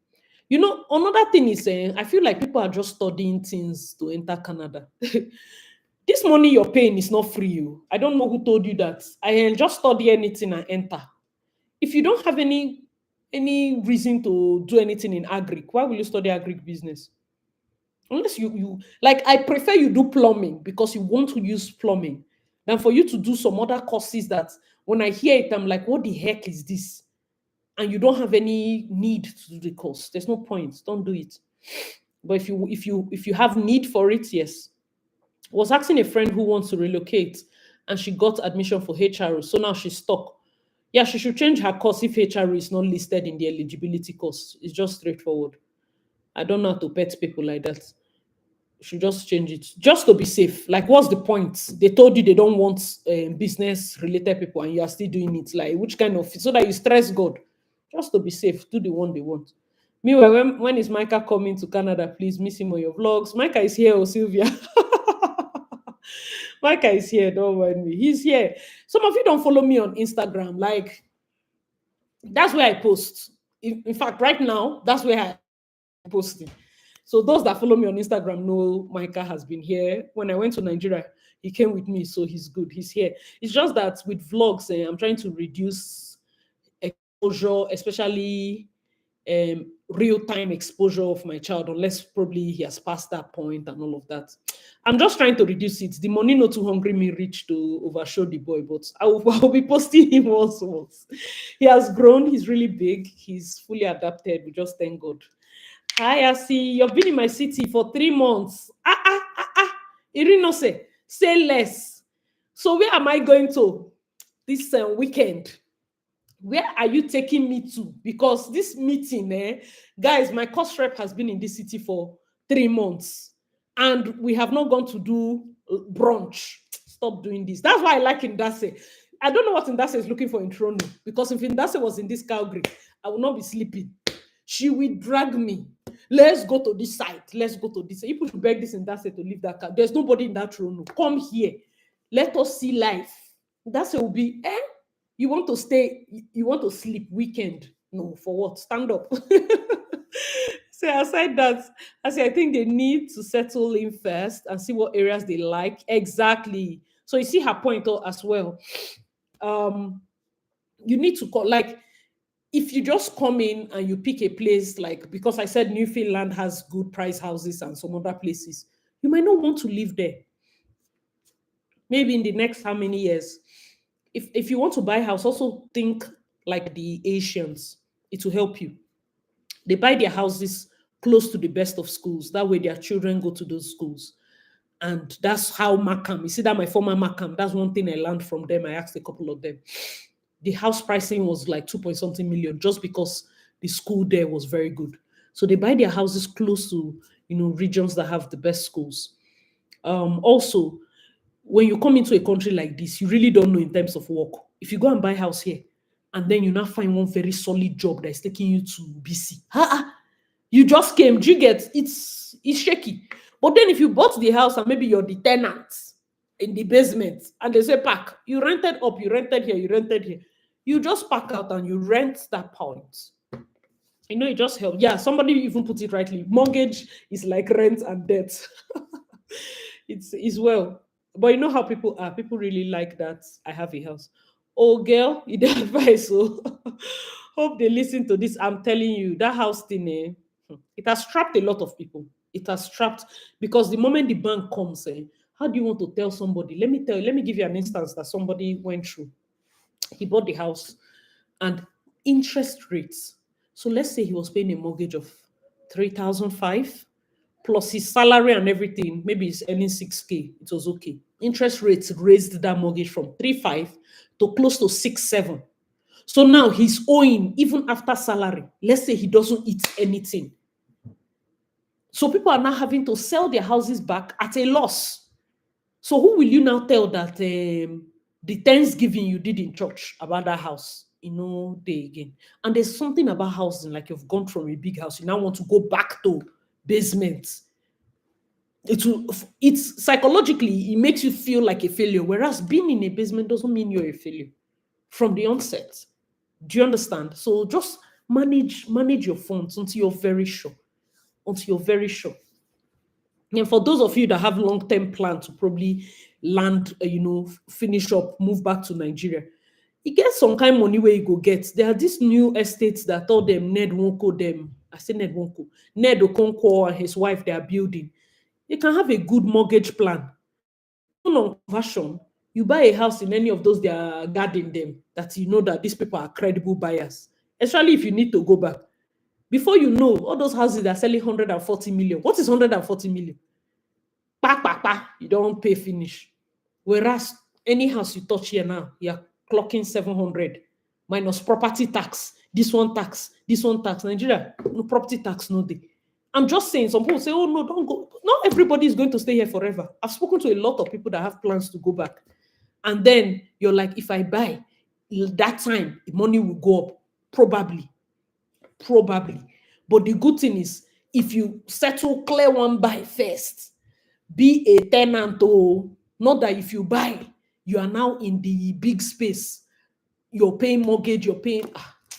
Another thing is, I feel like people are just studying things to enter Canada. This money you're paying is not free. I don't know who told you that. I just study anything and enter. If you don't have any reason to do anything in agric, why will you study agric business? Unless you like, I prefer you do plumbing because you want to use plumbing than for you to do some other courses that when I hear it, I'm like, what the heck is this? And you don't have any need to do the course. There's no point. Don't do it. But if you have need for it, yes. I was asking a friend who wants to relocate and she got admission for HRO. So now she's stuck. Yeah, she should change her course if HRO is not listed in the eligibility course. It's just straightforward. I don't know how to pet people like that. Should just change it just to be safe. Like, what's the point? They told you they don't want business related people, and you are still doing it. Like, which kind of so that you stress God? Just to be safe, do the one they want. Meanwhile, when is Micah coming to Canada? Please miss him on your vlogs. Micah is here, oh Sylvia. Micah is here. Don't mind me. He's here. Some of you don't follow me on Instagram. Like, that's where I post. In fact, right now, that's where I'm posting. So those that follow me on Instagram know Micah has been here. When I went to Nigeria, he came with me, so he's good. He's here. It's just that with vlogs, I'm trying to reduce exposure, especially real-time exposure of my child, unless probably he has passed that point and all of that. I'm just trying to reduce it. The money not too hungry me reach to overshow the boy, but I'll be posting him once. He has grown. He's really big. He's fully adapted. We just thank God. Hi, Asi. You've been in my city for 3 months. Irino say less. So where am I going to this weekend? Where are you taking me to? Because this meeting, guys, my course rep has been in this city for 3 months, and we have not gone to do brunch. Stop doing this. That's why I like Indase. I don't know what Indase is looking for in Toronto, because if Indase was in this Calgary, I would not be sleeping. She will drag me. Let's go to this site. Let's go to this. People should beg this Indase to leave that car. There's nobody in that Toronto. Come here. Let us see life. Indase will be, you want to stay, you want to sleep weekend. No, for what? Stand up. So aside that, I think they need to settle in first and see what areas they like. Exactly. So you see her point as well. You need to call, like, if you just come in and you pick a place, like, because I said Newfoundland has good price houses and some other places, you might not want to live there. Maybe in the next how many years? If you want to buy a house, also think like the Asians. It will help you. They buy their houses close to the best of schools. That way their children go to those schools. And that's how Markham, you see that my former Markham, that's one thing I learned from them. I asked a couple of them. The house pricing was like 2 point something million just because the school there was very good. So they buy their houses close to, regions that have the best schools. Also, when you come into a country like this, you really don't know in terms of work. If you go and buy a house here, and then you now find one very solid job that is taking you to BC, you just came. Do you get it's shaky? But then if you bought the house and maybe you're the tenant in the basement, and they say pack, you rented up, you rented here, you rented here, you just pack out and you rent that point. It just helps. Yeah, somebody even put it rightly. Mortgage is like rent and debt. It's well. But you know how people are. People really like that I have a house. Oh, girl, you did advice. So hope they listen to this. I'm telling you, that house thing, it has trapped a lot of people. It has trapped because the moment the bank comes, how do you want to tell somebody? Let me give you an instance that somebody went through. He bought the house and interest rates. So let's say he was paying a mortgage of 3,500 plus his salary and everything. Maybe he's earning 6K. It was okay. Interest rates raised that mortgage from 3,500 to close to 6,700. So now he's owing even after salary. Let's say he doesn't eat anything. So people are now having to sell their houses back at a loss. So who will you now tell that the Thanksgiving you did in church about that house, day again? And there's something about housing, like you've gone from a big house, you now want to go back to basement. It's psychologically, it makes you feel like a failure, whereas being in a basement doesn't mean you're a failure from the onset. Do you understand? So just manage your funds until you're very sure. And for those of you that have long-term plan to probably land, finish up, move back to Nigeria, you get some kind of money where you go get. There are these new estates that told them Ned Wonko them. I say Ned Wonko. Ned Okonkwo and his wife, they are building. You can have a good mortgage plan. Even on conversion, you buy a house in any of those they are guarding them, that you know that these people are credible buyers. Especially if you need to go back. Before you know, all those houses are selling 140 million. What is 140 million? You don't pay finish. Whereas any house you touch here now, you're clocking 700. minus property tax, this one tax, this one tax. Nigeria, no property tax, no day. I'm just saying, some people say, oh no, don't go. Not everybody is going to stay here forever. I've spoken to a lot of people that have plans to go back. And then you're like, if I buy, that time, the money will go up. Probably. But the good thing is, if you settle clear one buy first, be a tenant, oh, not that if you buy, you are now in the big space. You're paying mortgage, you're paying.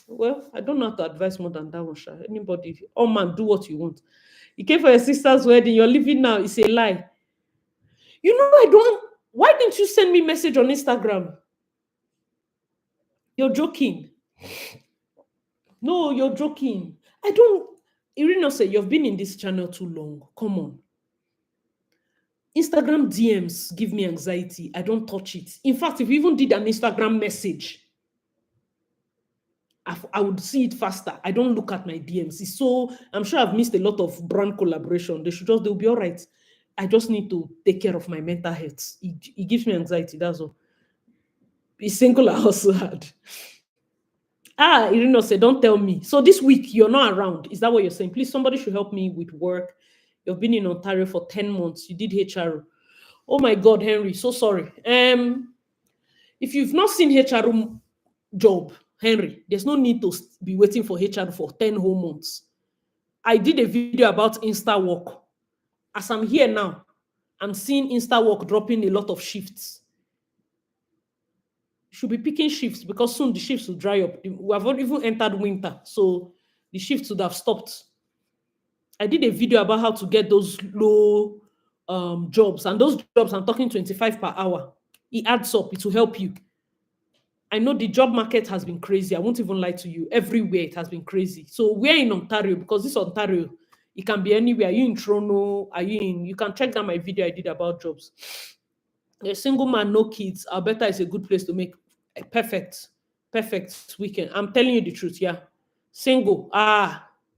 Well, I don't know how to advise more than that one, Sha. Anybody, oh man, do what you want. You came for your sister's wedding, you're leaving now, it's a lie. You know, I don't. Why didn't you send me message on Instagram? You're joking. No, you're joking. I don't. Irina said, you've been in this channel too long. Come on. Instagram DMs give me anxiety. I don't touch it. In fact, if you even did an Instagram message, I would see it faster. I don't look at my DMs. It's so, I'm sure I've missed a lot of brand collaboration. They'll be all right. I just need to take care of my mental health. It gives me anxiety, that's all. It's single I also had. Irina said, don't tell me. So this week, you're not around. Is that what you're saying? Please, somebody should help me with work. You've been in Ontario for 10 months. You did HR. Oh my God, Henry, so sorry. If you've not seen HR job, Henry, there's no need to be waiting for HR for 10 whole months. I did a video about InstaWork. As I'm here now, I'm seeing InstaWork dropping a lot of shifts. Should be picking shifts because soon the shifts will dry up. We have even entered winter, so the shifts would have stopped. I did a video about how to get those low jobs, and those jobs I'm talking 25 per hour. It adds up. It will help you. I know the job market has been crazy. I won't even lie to you. Everywhere it has been crazy. So we're in Ontario because this Ontario, it can be anywhere. Are you in Toronto? Are you in? You can check down my video I did about jobs. A single man, no kids. Alberta is a good place to make a perfect weekend. I'm telling you the truth, yeah. Single.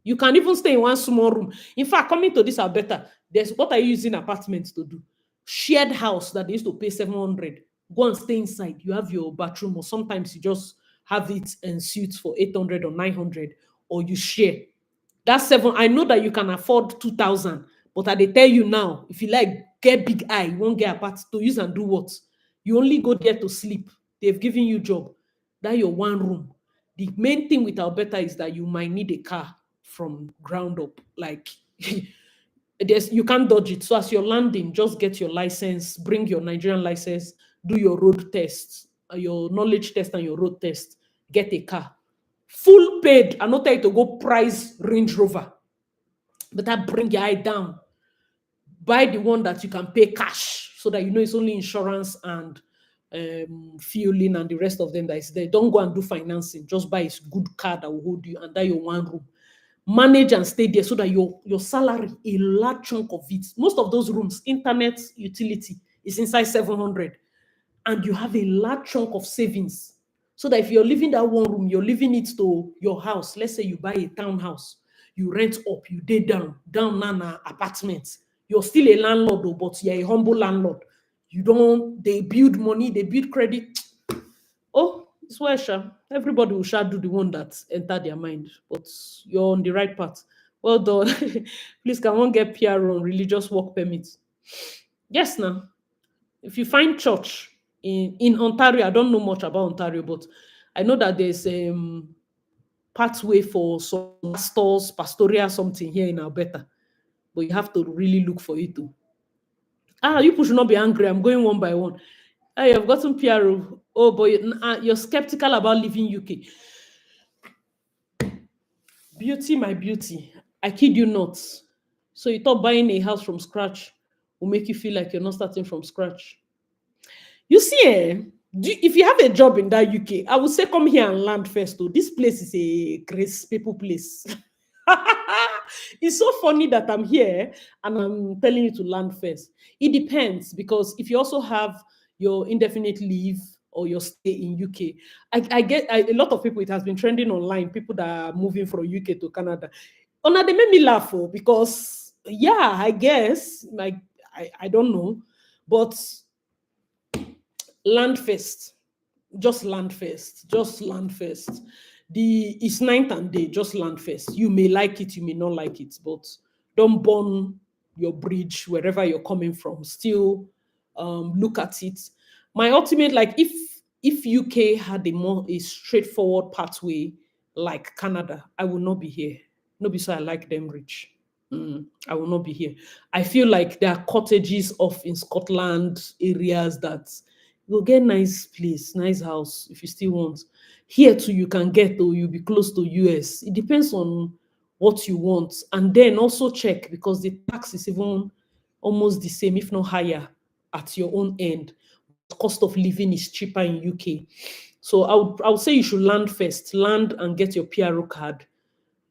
You can even stay in one small room. In fact, coming to this Alberta, there's what are you using apartments to do? Shared house that they used to pay 700. Go and stay inside. You have your bathroom, or sometimes you just have it in suites for 800 or 900, or you share. That's 7. I know that you can afford 2,000, but I they tell you now, if you like get big eye, you won't get apart to use and do what? You only go there to sleep. They've given you job. That your one room. The main thing with Alberta is that you might need a car from ground up. Like you can't dodge it. So as you're landing, just get your license, bring your Nigerian license, do your road test, your knowledge test and your road test, get a car. Full paid. I'm not telling you to go price Range Rover. But that bring your eye down. Buy the one that you can pay cash so that you know it's only insurance and fueling and the rest of them that is there. Don't go and do financing. Just buy a good car that will hold you and that your one room. Manage and stay there so that your salary, a large chunk of it, most of those rooms, internet, utility is inside 700. And you have a large chunk of savings. So that if you're living that one room, you're leaving it to your house. Let's say you buy a townhouse, you rent up, you day down na apartments. You're still a landlord, though, but you're a humble landlord. They build money, they build credit. Oh, it's where everybody will do the one that enter their mind, but you're on the right path. Well done. Please, can one get PR on religious work permit? Yes, now. If you find church in Ontario, I don't know much about Ontario, but I know that there's pathway for some pastors, pastoral something here in Alberta, but you have to really look for it too. You people should not be angry. I'm going one by one. You've gotten PR. Oh boy, you're skeptical about leaving UK. Beauty, my beauty. I kid you not. So you thought buying a house from scratch will make you feel like you're not starting from scratch. You see, if you have a job in that UK, I would say come here and land first. Though this place is a grace people place. It's so funny that I'm here and I'm telling you to land first. It depends, because if you also have your indefinite leave or your stay in UK, I get a lot of people. It has been trending online. People that are moving from UK to Canada. Oh, now they made me laugh because yeah, I guess like I don't know, but land first. just land first. Just land first. It's ninth and day. Just land first. You may like it, you may not like it, but don't burn your bridge wherever you're coming from. Still, look at it. My ultimate, like, if UK had a straightforward pathway like Canada, I would not be here. No, because I like them rich. I will not be here. I feel like there are cottages off in Scotland areas that you'll get nice place, nice house if you still want. Here too, you can get, or you'll be close to US. It depends on what you want. And then also check, because the tax is even almost the same, if not higher, at your own end. Cost of living is cheaper in UK. So I would say you should land first. Land and get your PRO card.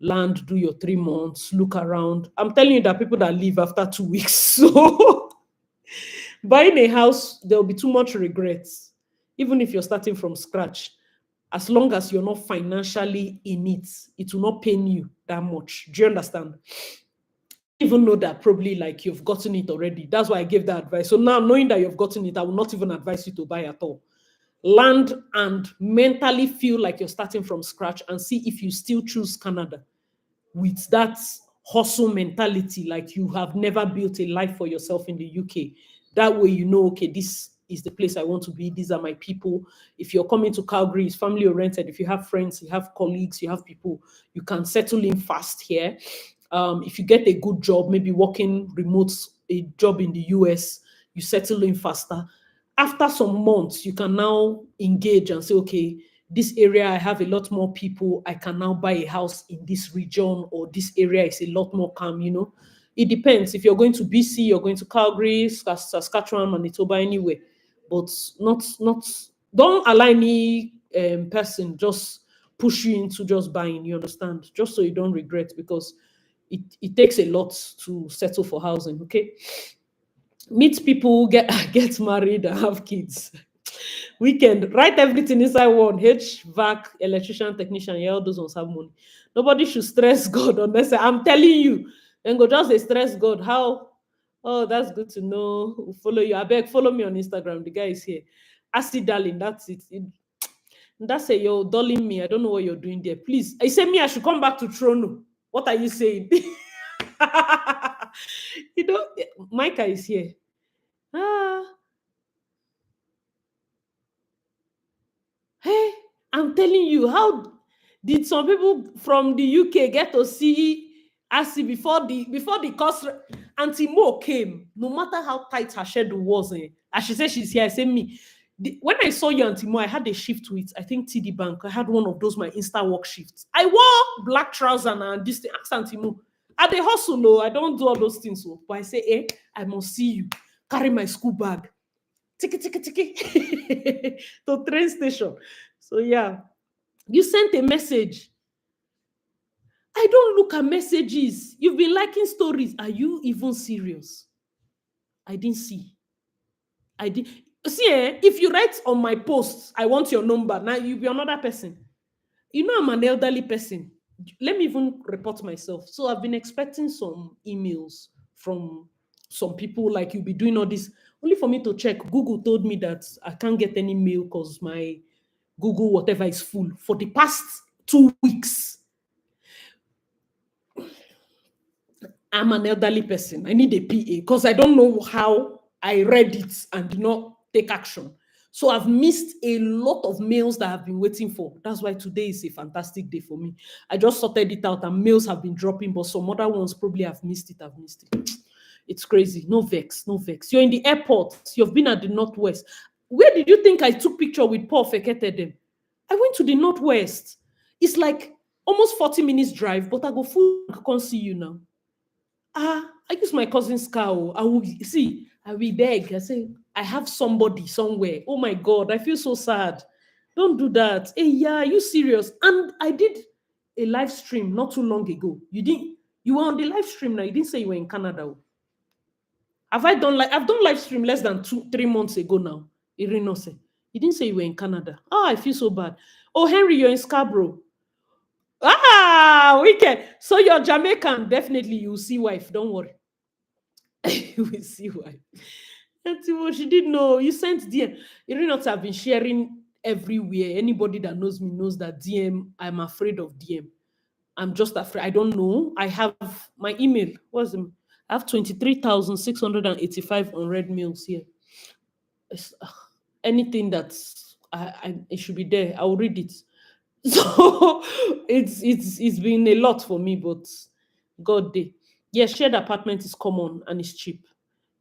Land, do your 3 months, look around. I'm telling you that people that leave after 2 weeks. So buying a house, there'll be too much regrets. Even if you're starting from scratch, as long as you're not financially in it, it will not pain you that much. Do you understand? Even know that probably like you've gotten it already. That's why I gave that advice. So now knowing that you've gotten it, I will not even advise you to buy at all. Land and mentally feel like you're starting from scratch and see if you still choose Canada with that hustle mentality, like you have never built a life for yourself in the UK. That way, you know, okay, this is the place I want to be. These are my people. If you're coming to Calgary, it's family oriented. If you have friends, you have colleagues, you have people, you can settle in fast here. If you get a good job, maybe working remote, a job in the US, you settle in faster. After some months, you can now engage and say, okay, this area, I have a lot more people. I can now buy a house in this region, or this area is a lot more calm, you know. It depends. If you're going to BC, you're going to Calgary, Saskatchewan, Manitoba, anywhere. But not don't allow any person just push you into just buying, you understand? Just so you don't regret, because it takes a lot to settle for housing, okay? Meet people, get married, and have kids. Weekend, write everything inside one. HVAC, electrician, technician, yeah, all those ones have money. Nobody should stress God unless I'm telling you. Then go just say stress God. How? Oh, that's good to know. We'll follow you. I beg, follow me on Instagram. The guy is here. Ask darling, that's it. That's it. You're dulling me. I don't know what you're doing there. Please. I say me, I should come back to Toronto. What are you saying? You know, Micah is here. Ah, hey, I'm telling you, how did some people from the UK get to see Asi before the cost? Auntie Mo came, no matter how tight her schedule was. As she said she's here, I said me. When I saw you, Auntie Mo, I had a shift with, I think, TD Bank. I had one of those my Insta work shifts. I wore black trousers and this thing. Ask Auntie Mo. I dey hustle, no, I don't do all those things. So, but I say, I must see you. Carry my school bag. Tiki tiki tiki to train station. So yeah, you sent a message. I don't look at messages. You've been liking stories. Are you even serious? I didn't see. I did see. If you write on my posts, I want your number. Now you be another person. You know I'm an elderly person. Let me even report myself. So I've been expecting some emails from some people, like you'll be doing all this, only for me to check. Google told me that I can't get any mail because my Google whatever is full for the past 2 weeks. I'm an elderly person. I need a PA because I don't know how I read it and did not take action. So I've missed a lot of mails that I've been waiting for. That's why today is a fantastic day for me. I just sorted it out and mails have been dropping, but some other ones probably have missed it. I've missed it. It's crazy. No vex, no vex. You're in the airport. You've been at the Northwest. Where did you think I took picture with Paul Fekete? I went to the Northwest. It's like almost 40 minutes drive, but I go full. I can't see you now. I use my cousin's car. I will see. I will beg. I say, I have somebody somewhere. Oh my God, I feel so sad. Don't do that. Hey, yeah, are you serious? And I did a live stream not too long ago. You didn't. You were on the live stream now. You didn't say you were in Canada. I've done live stream less than 3 months ago now. Irino said. You didn't say you were in Canada. Oh, I feel so bad. Oh, Henry, you're in Scarborough. Wicked. So you're Jamaican. Definitely you'll see wife. Don't worry. You will see wife. Auntie, well, she didn't know. You sent DM. You really not have been sharing everywhere. Anybody that knows me knows that DM, I'm afraid of DM. I'm just afraid. I don't know. I have my email. What's the, I have 23,685 unread mails here. It's, anything that's it should be there. I'll read it. So it's been a lot for me, but God day. Yes, shared apartment is common and it's cheap.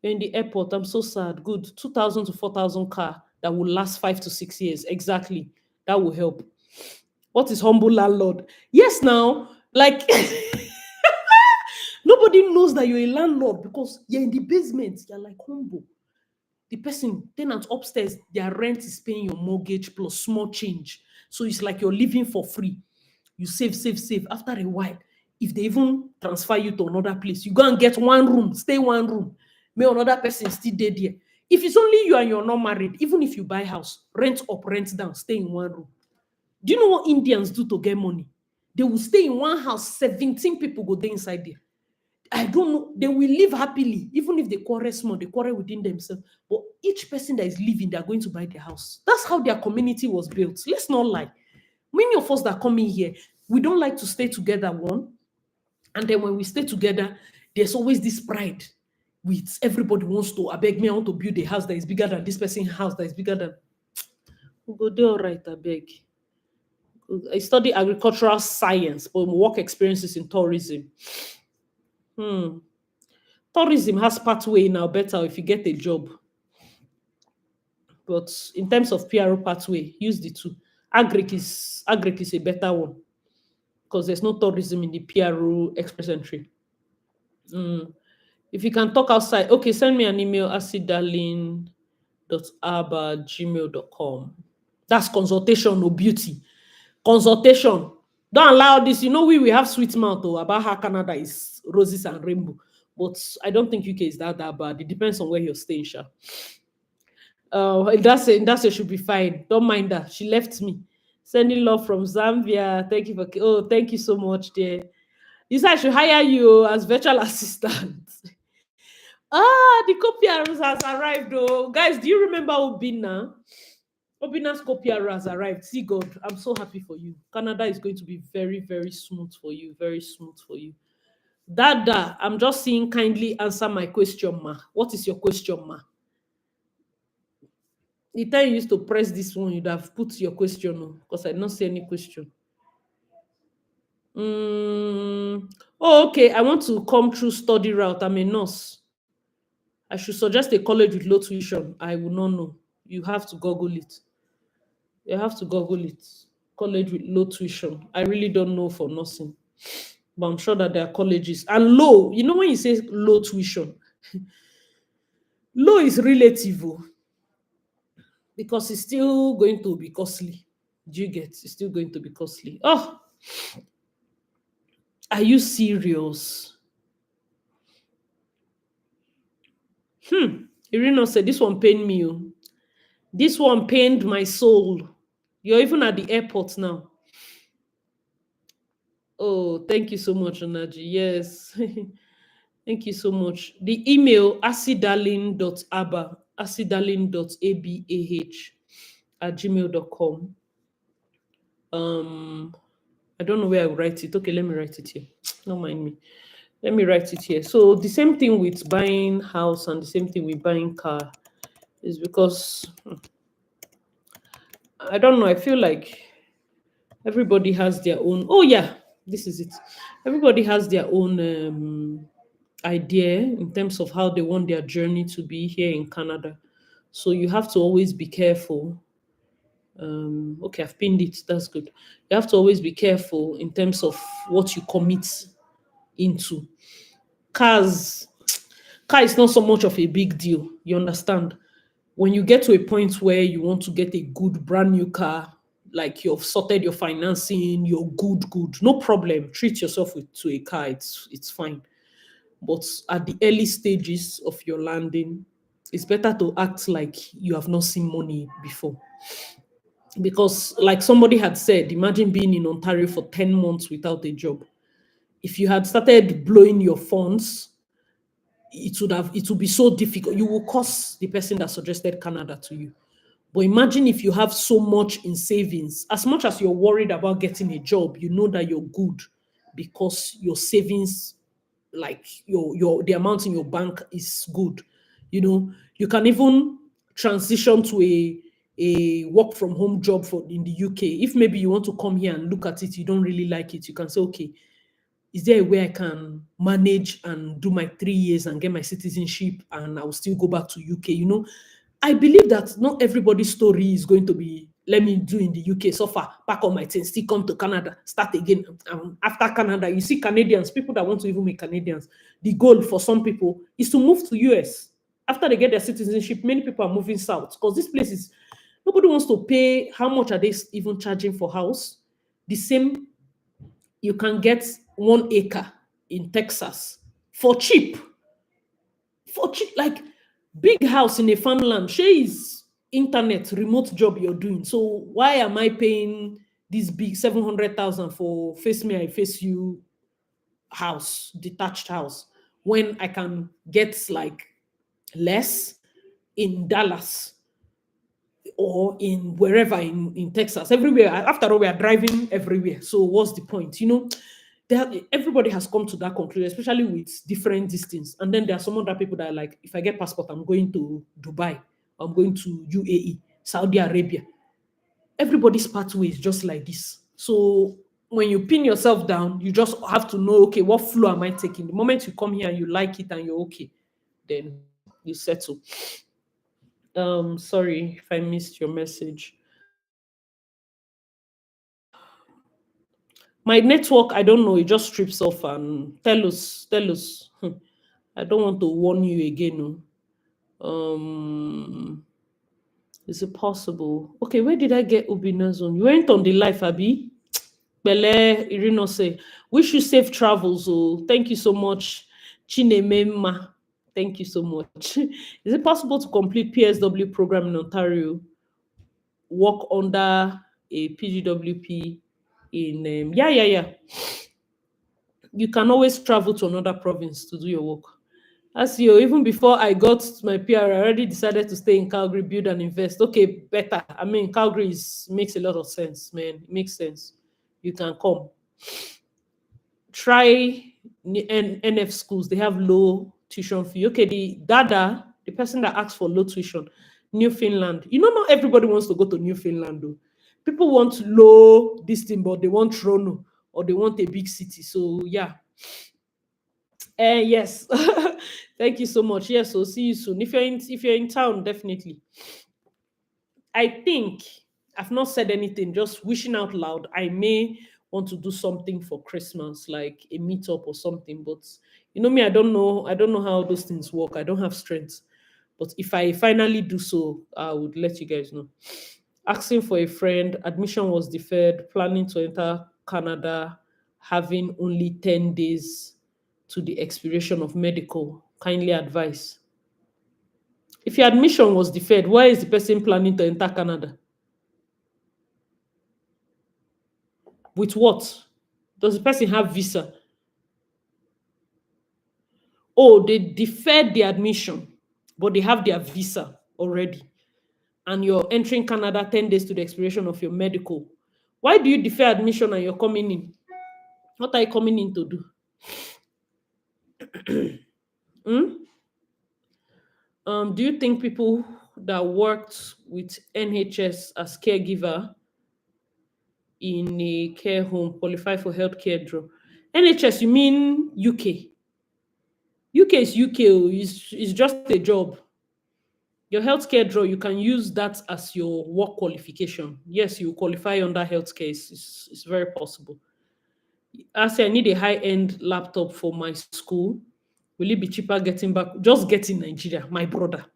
You're in the airport. I'm so sad. Good. 2,000 to 4,000 car that will last 5 to 6 years. Exactly. That will help. What is humble landlord? Yes, now, like nobody knows that you're a landlord because you're in the basement. You're like humble. The person, tenant upstairs, their rent is paying your mortgage plus small change. So it's like you're living for free. You save, save, save. After a while, if they even transfer you to another place, you go and get one room, stay one room. May another person still dead there. If it's only you and you're not married, even if you buy house, rent up, rent down, stay in one room. Do you know what Indians do to get money? They will stay in one house, 17 people go there inside there. I don't know. They will live happily, even if they quarrel small, they quarrel within themselves. But each person that is living, they're going to buy their house. That's how their community was built. Let's not lie. Many of us that come in here, we don't like to stay together, one. And then when we stay together, there's always this pride. With everybody wants to, I beg me, I want to build a house that is bigger than this person's house that is bigger than. We'll go there, all right, I beg. I study agricultural science, but work experiences in tourism. Hmm. Tourism has pathway now better if you get a job. But in terms of PRO pathway, use the two. Agric is a better one because there's no tourism in the PRO express entry. Mm. If you can talk outside, okay, send me an email, aciddarlene.ab@gmail.com. That's consultation, no beauty. Consultation. Don't allow this. You know, we have sweet mouth about how Canada is roses and rainbow. But I don't think UK is that bad. It depends on where you're staying, Sha. That's it should be fine. Don't mind her. She left me. Sending love from Zambia. Thank you for thank you so much, dear. You said I should hire you as virtual assistant. The copier has arrived, though. Guys, do you remember Obina? Obina's copier has arrived. See God, I'm so happy for you. Canada is going to be very, very smooth for you. Very smooth for you. Dada, I'm just saying kindly answer my question, ma. What is your question, ma? The time you used to press this one, you'd have put your question because I don't see any question. Oh, okay. I want to come through study route. I'm a nurse. I should suggest a college with low tuition. I will not know. You have to Google it. You have to Google it. College with low tuition. I really don't know for nursing. But I'm sure that there are colleges. And low, you know when you say low tuition, low is relative. Because it's still going to be costly. Do you get? It's still going to be costly. Oh, are you serious? Irina said, this one pained me. This one pained my soul. You're even at the airport now. Oh, thank you so much, Onaji. Yes. Thank you so much. The email, aciddarlene.abah@gmail.com. I don't know where I will write it. Okay, let me write it here. Don't mind me. Let me write it here. So the same thing with buying house and the same thing with buying car is because I don't know. I feel like everybody has their own. Oh yeah, this is it. Everybody has their own idea in terms of how they want their journey to be here in Canada. So you have to always be careful. Okay, I've pinned it. That's good. You have to always be careful in terms of what you commit into. Cars, car is not so much of a big deal. You understand? When you get to a point where you want to get a good brand new car, like you've sorted your financing, you're good, no problem. Treat yourself to a car. It's fine. But at the early stages of your landing, it's better to act like you have not seen money before. Because, like somebody had said, imagine being in Ontario for 10 months without a job. If you had started blowing your funds, it would be so difficult. You will curse the person that suggested Canada to you. But imagine if you have so much in savings, as much as you're worried about getting a job, you know that you're good because your savings, like your the amount in your bank is good. You know, you can even transition to a work from home job for in the UK. If maybe you want to come here and look at it, you don't really like it, you can say, okay, is there a way I can manage and do my 3 years and get my citizenship and I will still go back to UK? You know, I believe that not everybody's story is going to be, let me do in the UK, suffer, pack all my things, still come to Canada, start again. After Canada, you see Canadians, people that want to even make Canadians, the goal for some people is to move to US. After they get their citizenship, many people are moving south because this place is, nobody wants to pay. How much are they even charging for house? The same, you can get 1 acre in Texas for cheap. For cheap, like big house in a farmland. Shey is internet remote job you're doing. So why am I paying this big 700,000 for face me, I face you house, detached house, when I can get like less in Dallas or in wherever in Texas, everywhere. After all, we are driving everywhere. So what's the point? You know, everybody has come to that conclusion, especially with different distance. And then there are some other people that are like, if I get passport, I'm going to Dubai, I'm going to UAE, Saudi Arabia. Everybody's pathway is just like this. So when you pin yourself down, you just have to know, okay, what flow am I taking? The moment you come here and you like it and you're okay, then you settle. Sorry if I missed your message. My network, I don't know, it just strips off and tell us. I don't want to warn you again. Oh. Is it possible? Okay, where did I get Ubina's on? You went on the life, Abby. Bele Irino say, wish you safe travels. Oh, thank you so much, Chinemema. Thank you so much. Is it possible to complete PSW program in Ontario, work under a PGWP in yeah. You can always travel to another province to do your work. As you, even before I got my PR, I already decided to stay in Calgary, build and invest. Okay, better. I mean, Calgary makes a lot of sense, man. It makes sense. You can come. Try NF schools. They have low tuition fee. Okay, the Dada, the person that asks for low tuition, Newfoundland. You know, not everybody wants to go to Newfoundland, though. People want low this thing, but they want Toronto or they want a big city. So yeah. Yes. Thank you so much. Yes, so see you soon. If you're in town, definitely. I think I've not said anything, just wishing out loud. I may want to do something for Christmas, like a meetup or something. But you know me, I don't know. I don't know how those things work. I don't have strength. But if I finally do so, I would let you guys know. Asking for a friend, admission was deferred, planning to enter Canada, having only 10 days to the expiration of medical. Kindly advise. If your admission was deferred, why is the person planning to enter Canada? With what? Does the person have visa? Oh, they deferred the admission, but they have their visa already. And you're entering Canada 10 days to the expiration of your medical. Why do you defer admission and you're coming in? What are you coming in to do? Hmm? Do you think people that worked with NHS as caregiver in a care home qualify for healthcare draw? NHS, you mean UK? UK is UK, oh, is just a job. Your healthcare draw, you can use that as your work qualification. Yes, you qualify under healthcare. It's very possible. I say I need a high-end laptop for my school. Will it be cheaper getting back? Just get in Nigeria, my brother.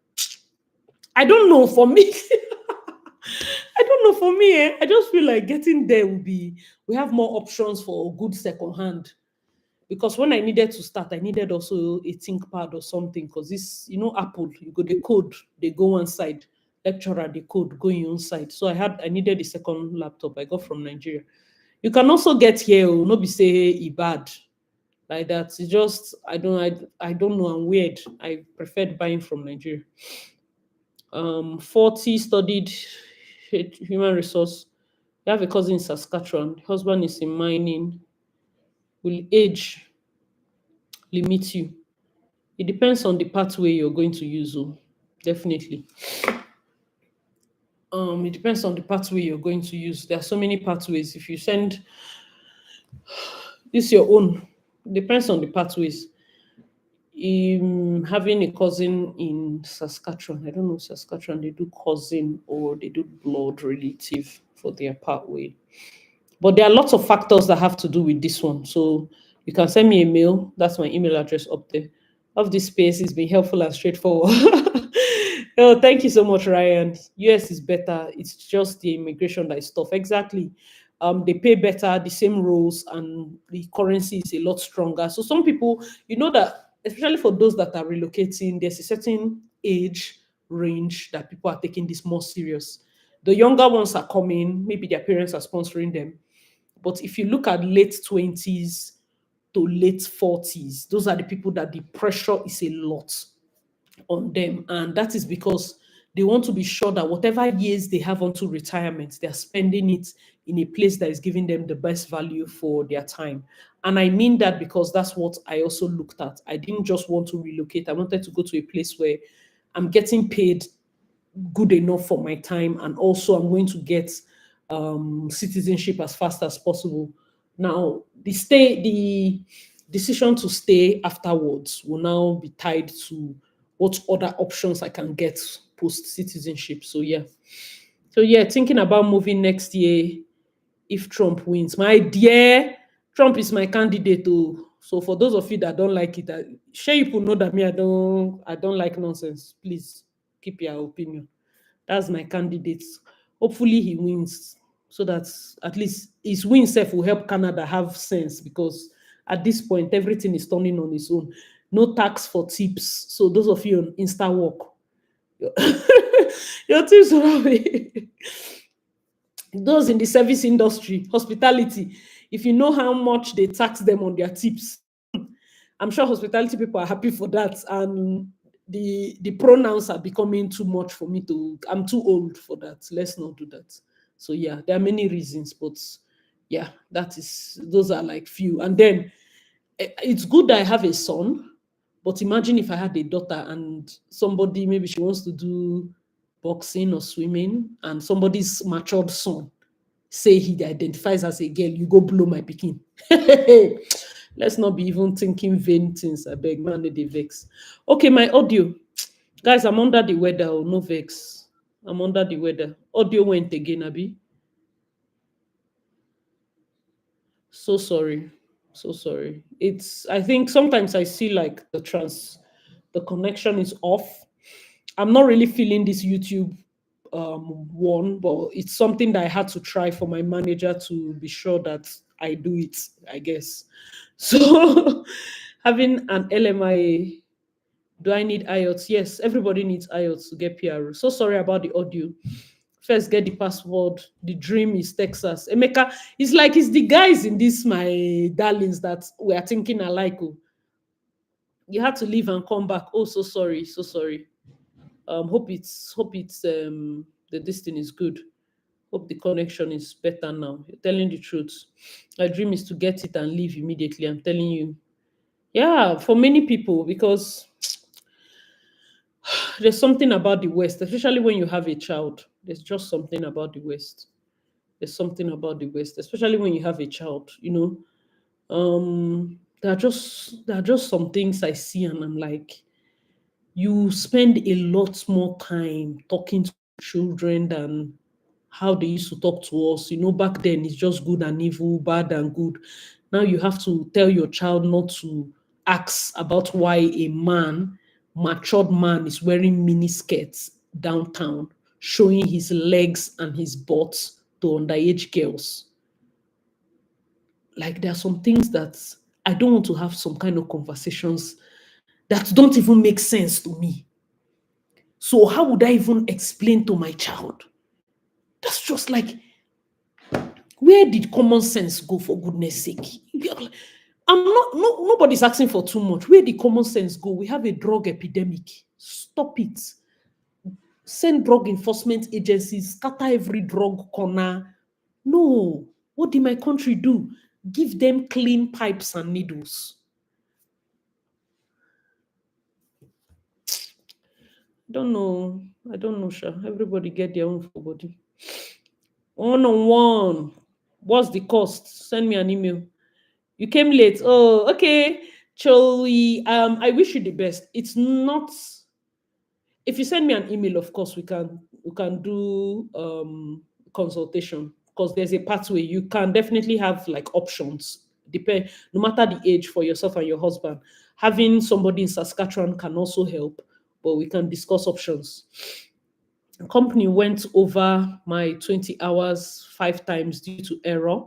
I don't know. For me, I don't know. For me, I just feel like getting there will be. We have more options for good second hand. Because when I needed to start, I needed also a ThinkPad or something. Because this, Apple, you go the code, they go one side. Lecturer, the code go in your own side. So I needed a second laptop. I got from Nigeria. You can also get here, not be say e bad like that. It's just I don't know. I'm weird. I preferred buying from Nigeria. 40 studied human resource. You have a cousin in Saskatchewan. Husband is in mining. Will age limit you? It depends on the pathway you're going to use. Oh, definitely. It depends on the pathway you're going to use. There are so many pathways. If you send this your own, depends on the pathways. Having a cousin in Saskatchewan, I don't know Saskatchewan, they do cousin or they do blood relative for their pathway. But there are lots of factors that have to do with this one. So you can send me a mail. That's my email address up there. Of this space has been helpful and straightforward. Oh, thank you so much, Ryan. US is better. It's just the immigration that is tough. Exactly. They pay better, the same roles, and the currency is a lot stronger. So some people, you know that, especially for those that are relocating, there's a certain age range that people are taking this more serious. The younger ones are coming, maybe their parents are sponsoring them. But if you look at late 20s to late 40s, those are the people that the pressure is a lot on them. And that is because they want to be sure that whatever years they have until retirement, they're spending it in a place that is giving them the best value for their time. And I mean that because that's what I also looked at. I didn't just want to relocate, I wanted to go to a place where I'm getting paid good enough for my time, and also I'm going to get citizenship as fast as possible. Now, the decision to stay afterwards will now be tied to what other options I can get post citizenship. So yeah, thinking about moving next year if Trump wins. My dear, Trump is my candidate. Oh. So for those of you that don't like it, sure you people know that me, I don't like nonsense. Please keep your opinion. That's my candidate. Hopefully he wins, so that at least his win self will help Canada have sense, because at this point everything is turning on its own. No tax for tips. So those of you on Insta work, your tips will be those in the service industry, hospitality. If you know how much they tax them on their tips, I'm sure hospitality people are happy for that. And the pronouns are becoming too much for me to. I'm too old for that. Let's not do that. So yeah, there are many reasons, but yeah, those are like few. And then it's good that I have a son, but imagine if I had a daughter and somebody, maybe she wants to do boxing or swimming, and somebody's matured son say he identifies as a girl, you go blow my pikin. Let's not be even thinking vain things. I beg, man, the vex. Okay, my audio. Guys, I'm under the weather. Oh, no vex. I'm under the weather. Audio went again, Abby. So sorry. So sorry. I think sometimes I see like the connection is off. I'm not really feeling this YouTube one, but it's something that I had to try for my manager to be sure that I do it, I guess. So having an LMIA, do I need IELTS? Yes, everybody needs IELTS to get PR. So sorry about the audio. First, get the password. The dream is Texas. Emeka, it's the guys in this, my darlings, that we are thinking alike. Oh. You had to leave and come back. Oh, so sorry, so sorry. Hope it's the this thing is good. Hope the connection is better now. You're telling the truth. My dream is to get it and leave immediately. I'm telling you. Yeah, for many people, because there's something about the West, especially when you have a child. There's just something about the West. There's something about the West, especially when you have a child. There are just some things I see, and I'm like, you spend a lot more time talking to children than how they used to talk to us. Back then it's just good and evil, bad and good. Now you have to tell your child not to ask about why a matured man, is wearing mini skirts downtown, showing his legs and his butt to underage girls. Like, there are some things that I don't want to have some kind of conversations that don't even make sense to me. So how would I even explain to my child? That's just like, where did common sense go, for goodness sake? Nobody's asking for too much. Where did common sense go? We have a drug epidemic. Stop it. Send drug enforcement agencies, scatter every drug corner. No. What did my country do? Give them clean pipes and needles. Don't know. I don't know, Sha. Everybody get their own for body. One on one. What's the cost? Send me an email. You came late. Oh, okay. Chloe, I wish you the best. It's not, if you send me an email, of course we can do consultation, because there's a pathway. You can definitely have like options, depend, no matter the age, for yourself and your husband. Having somebody in Saskatchewan can also help, but we can discuss options. The company went over my 20 hours 5 times due to error.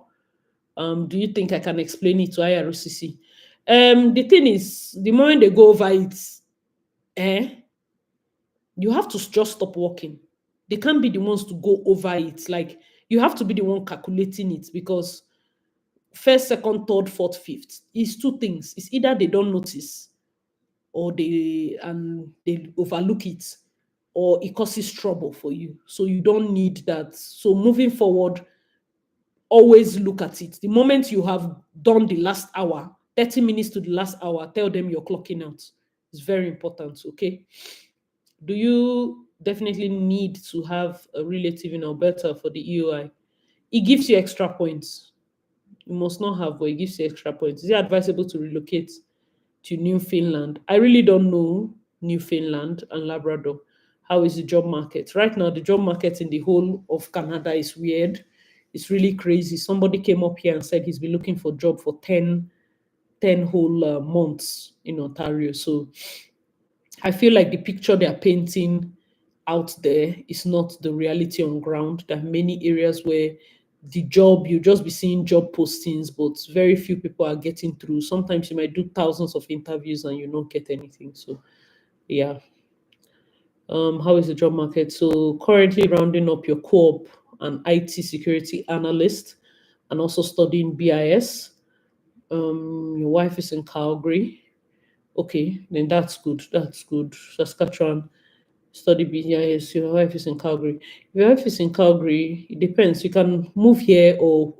Do you think I can explain it to IRCC? The thing is, the moment they go over it, eh, you have to just stop working. They can't be the ones to go over it. Like, you have to be the one calculating it, because first, second, third, fourth, fifth is two things. It's either they don't notice, or they overlook it, or it causes trouble for you. So you don't need that. So moving forward, always look at it. The moment you have done the last hour, 30 minutes to the last hour, tell them you're clocking out. It's very important, okay? Do you definitely need to have a relative in Alberta for the EOI? It gives you extra points. You must not have, but it gives you extra points. Is it advisable to relocate to Newfoundland? I really don't know Newfoundland and Labrador. How is the job market? Right now, the job market in the whole of Canada is weird. It's really crazy. Somebody came up here and said he's been looking for a job for 10 whole months in Ontario. So I feel like the picture they're painting out there is not the reality on ground. There are many areas where the job, you just be seeing job postings, but very few people are getting through. Sometimes you might do thousands of interviews and you don't get anything. So yeah. How is the job market? So currently rounding up your co-op and IT security analyst, and also studying BIS. Your wife is in Calgary. Okay, then that's good. That's good. Saskatchewan, study BIS. Your wife is in Calgary. If your wife is in Calgary, it depends. You can move here, or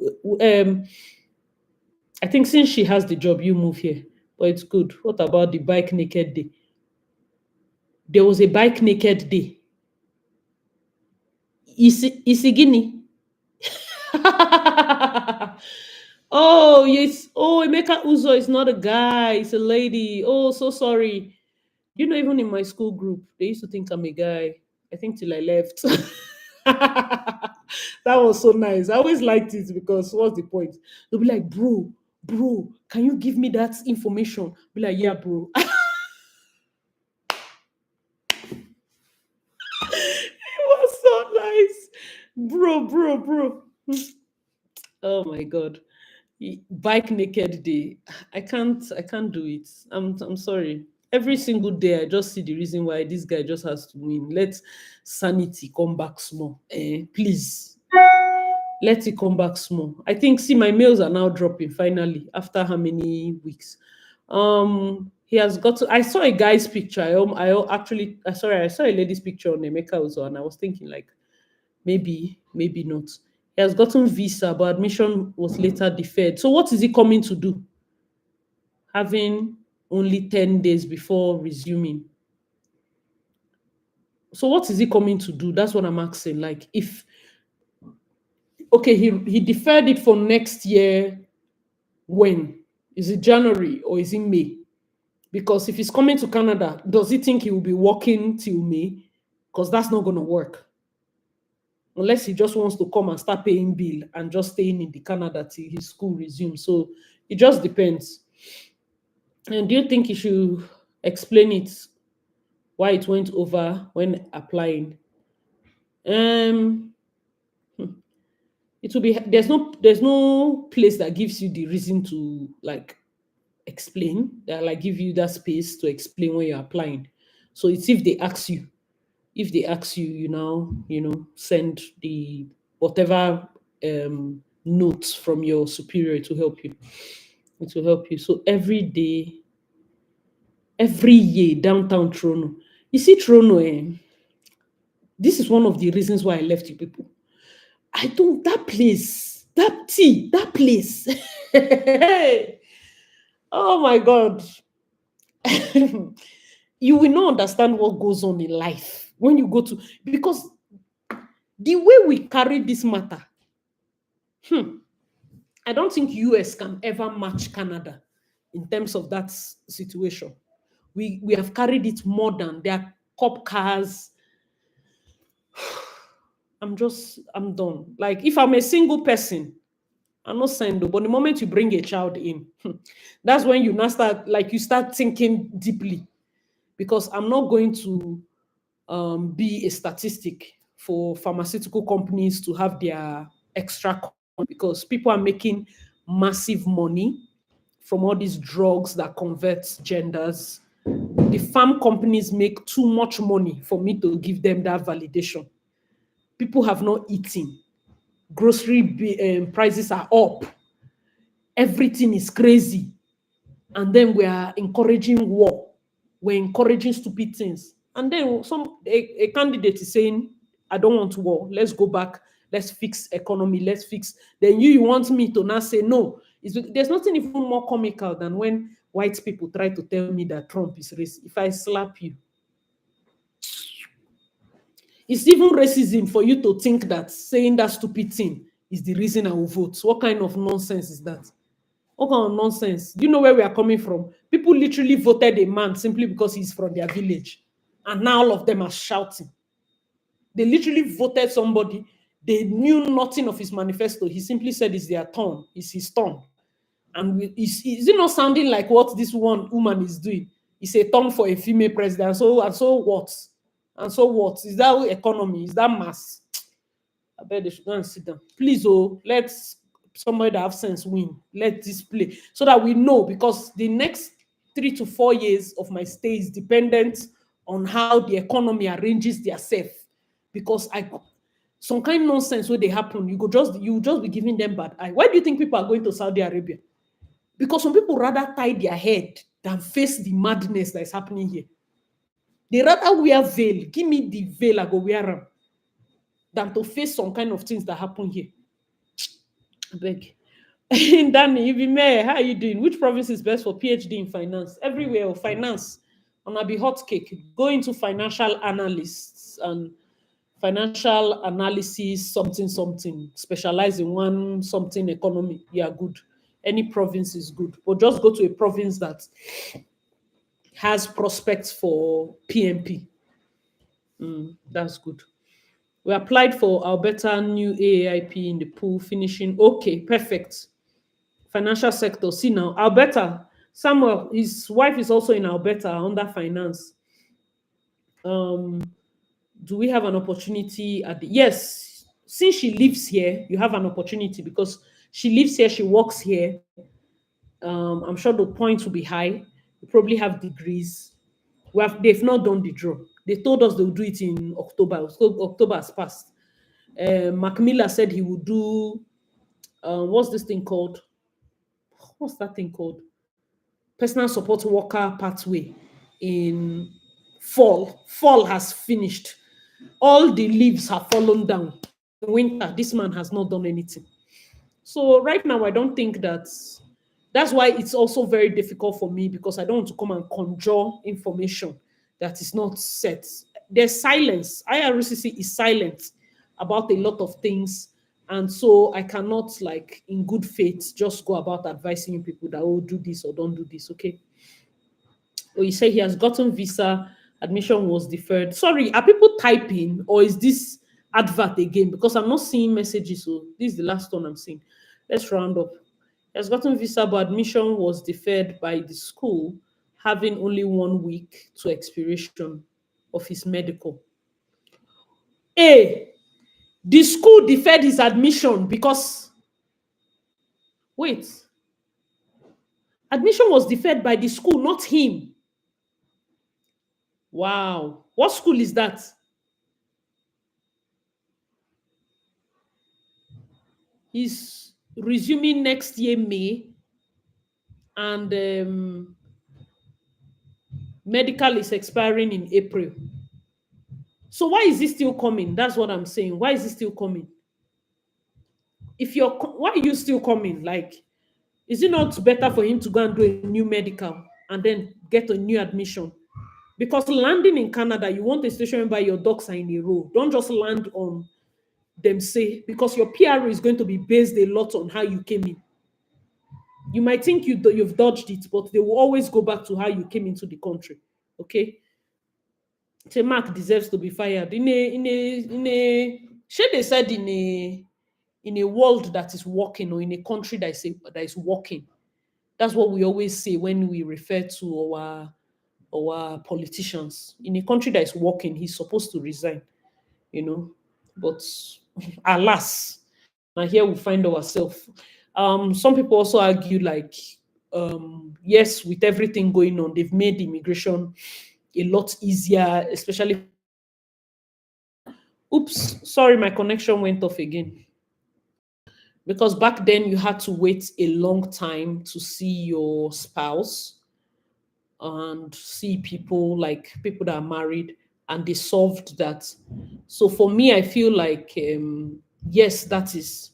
I think since she has the job, you move here. But it's good. What about the bike naked day? There was a bike naked day. Isigini. Oh, yes. Oh, Emeka Uzo is not a guy, it's a lady. Oh, so sorry. You know, even in my school group, they used to think I'm a guy. I think till I left. That was so nice. I always liked it, because what's the point? They'll be like, bro, can you give me that information? Be like, yeah, bro. It was so nice. Bro. Oh my god. Bike naked day. I can't do it. I'm sorry. Every single day I just see the reason why this guy just has to win. Let sanity come back small. Please. Let it come back small. I think, see, my mails are now dropping finally after how many weeks. He has got to, I saw a guy's picture. Actually, sorry, I saw a lady's picture on Emeka also, and I was thinking like, maybe not. He has gotten visa, but admission was later deferred. So what is he coming to do? Having only 10 days before resuming. So what is he coming to do? That's what I'm asking. Like, if, okay, he deferred it for next year. When? Is it January or is it May? Because if he's coming to Canada, does he think he will be working till May? Because that's not going to work. Unless he just wants to come and start paying bill and just staying in the Canada till his school resumes. So it just depends. And do you think he should explain it, why it went over when applying? Um, it will be, there's no place that gives you the reason to like explain, that like give you that space to explain when you're applying. So it's if they ask you, you now, send the whatever notes from your superior to help you. It will help you. So every day, every year, downtown Toronto. You see Toronto, This is one of the reasons why I left you people. I don't, that place, that tea, that place. Oh my God. You will not understand what goes on in life when you go to, because the way we carry this matter, I don't think US can ever match Canada in terms of that situation. We have carried it more than their cop cars. I'm done. Like if I'm a single person, I'm not saying though, but the moment you bring a child in, that's when you now start, like you start thinking deeply. Because I'm not going to be a statistic for pharmaceutical companies to have their extra because people are making massive money from all these drugs that convert genders. The farm companies make too much money for me to give them that validation. People have not eaten. Grocery prices are up. Everything is crazy. And then we are encouraging war. We're encouraging stupid things. And then a candidate is saying, I don't want war. Let's go back. Let's fix economy. Let's fix. Then you want me to now say no. There's nothing even more comical than when white people try to tell me that Trump is racist. If I slap you, it's even racism for you to think that saying that stupid thing is the reason I will vote. What kind of nonsense is that? What kind of nonsense? Do you know where we are coming from? People literally voted a man simply because he's from their village. And now all of them are shouting. They literally voted somebody. They knew nothing of his manifesto. He simply said it's their turn. It's his turn. And is it not sounding like what this one woman is doing? It's a turn for a female president. So what? And so what? Is that economy? Is that mass? I bet they should go and sit down. Please, oh, let somebody that have sense win. Let this play so that we know, because the next 3 to 4 years of my stay is dependent on how the economy arranges theirself. Because some kind of nonsense where they happen, you just be giving them bad eye. Why do you think people are going to Saudi Arabia? Because some people rather tie their head than face the madness that is happening here. They rather wear veil. Give me the veil, I go wear them, than to face some kind of things that happen here. I beg. Danny, if you may, how are you doing? Which province is best for PhD in finance? Everywhere, or finance. And I'll be hot cake. Go into financial analysts and financial analysis, something, something. Specialize in one something economy. Yeah, good. Any province is good. But just go to a province that has prospects for PMP. That's good. We applied for Alberta new AAIP in the pool, finishing. Okay, perfect. Financial sector. See now, Alberta. Samuel, his wife is also in Alberta under finance. Um, do we have an opportunity at the yes? Since she lives here, you have an opportunity because she lives here, she works here. I'm sure the points will be high. You probably have degrees. They've not done the draw. They told us they'll do it in October. So October has passed. Mac Miller said he would do what's this thing called? What's that thing called? Personal support worker pathway in fall. Fall has finished. All the leaves have fallen down. In winter, this man has not done anything. So right now, I don't think that's why it's also very difficult for me, because I don't want to come and conjure information that is not set. There's silence. IRCC is silent about a lot of things. And so I cannot, like, in good faith, just go about advising people that, oh, do this or don't do this, okay? Or you say he has gotten visa, admission was deferred. Sorry, are people typing, or is this advert again? Because I'm not seeing messages, so this is the last one I'm seeing. Let's round up. He has gotten visa, but admission was deferred by the school, having only 1 week to expiration of his medical. A, the school deferred his admission because, wait, admission was deferred by the school, not him. Wow. What school is that? He's resuming next year, May, and medical is expiring in April. So why is it still coming? That's what I'm saying. Why is it still coming? If why are you still coming? Like, is it not better for him to go and do a new medical and then get a new admission? Because landing in Canada, you want a situation whereby your ducks are in a row. Don't just land on them say, because your PR is going to be based a lot on how you came in. You might think you've dodged it, but they will always go back to how you came into the country. Okay, say Mark deserves to be fired should they said in a world that is working, or in a country that is working. That's what we always say when we refer to our politicians. In a country that is working, he's supposed to resign. You know, but alas, now here we find ourselves. Some people also argue like, yes, with everything going on, they've made immigration a lot easier, especially. Oops, sorry, my connection went off again. Because back then you had to wait a long time to see your spouse and see people, like people that are married, and they solved that. So for me, I feel like, yes, that is.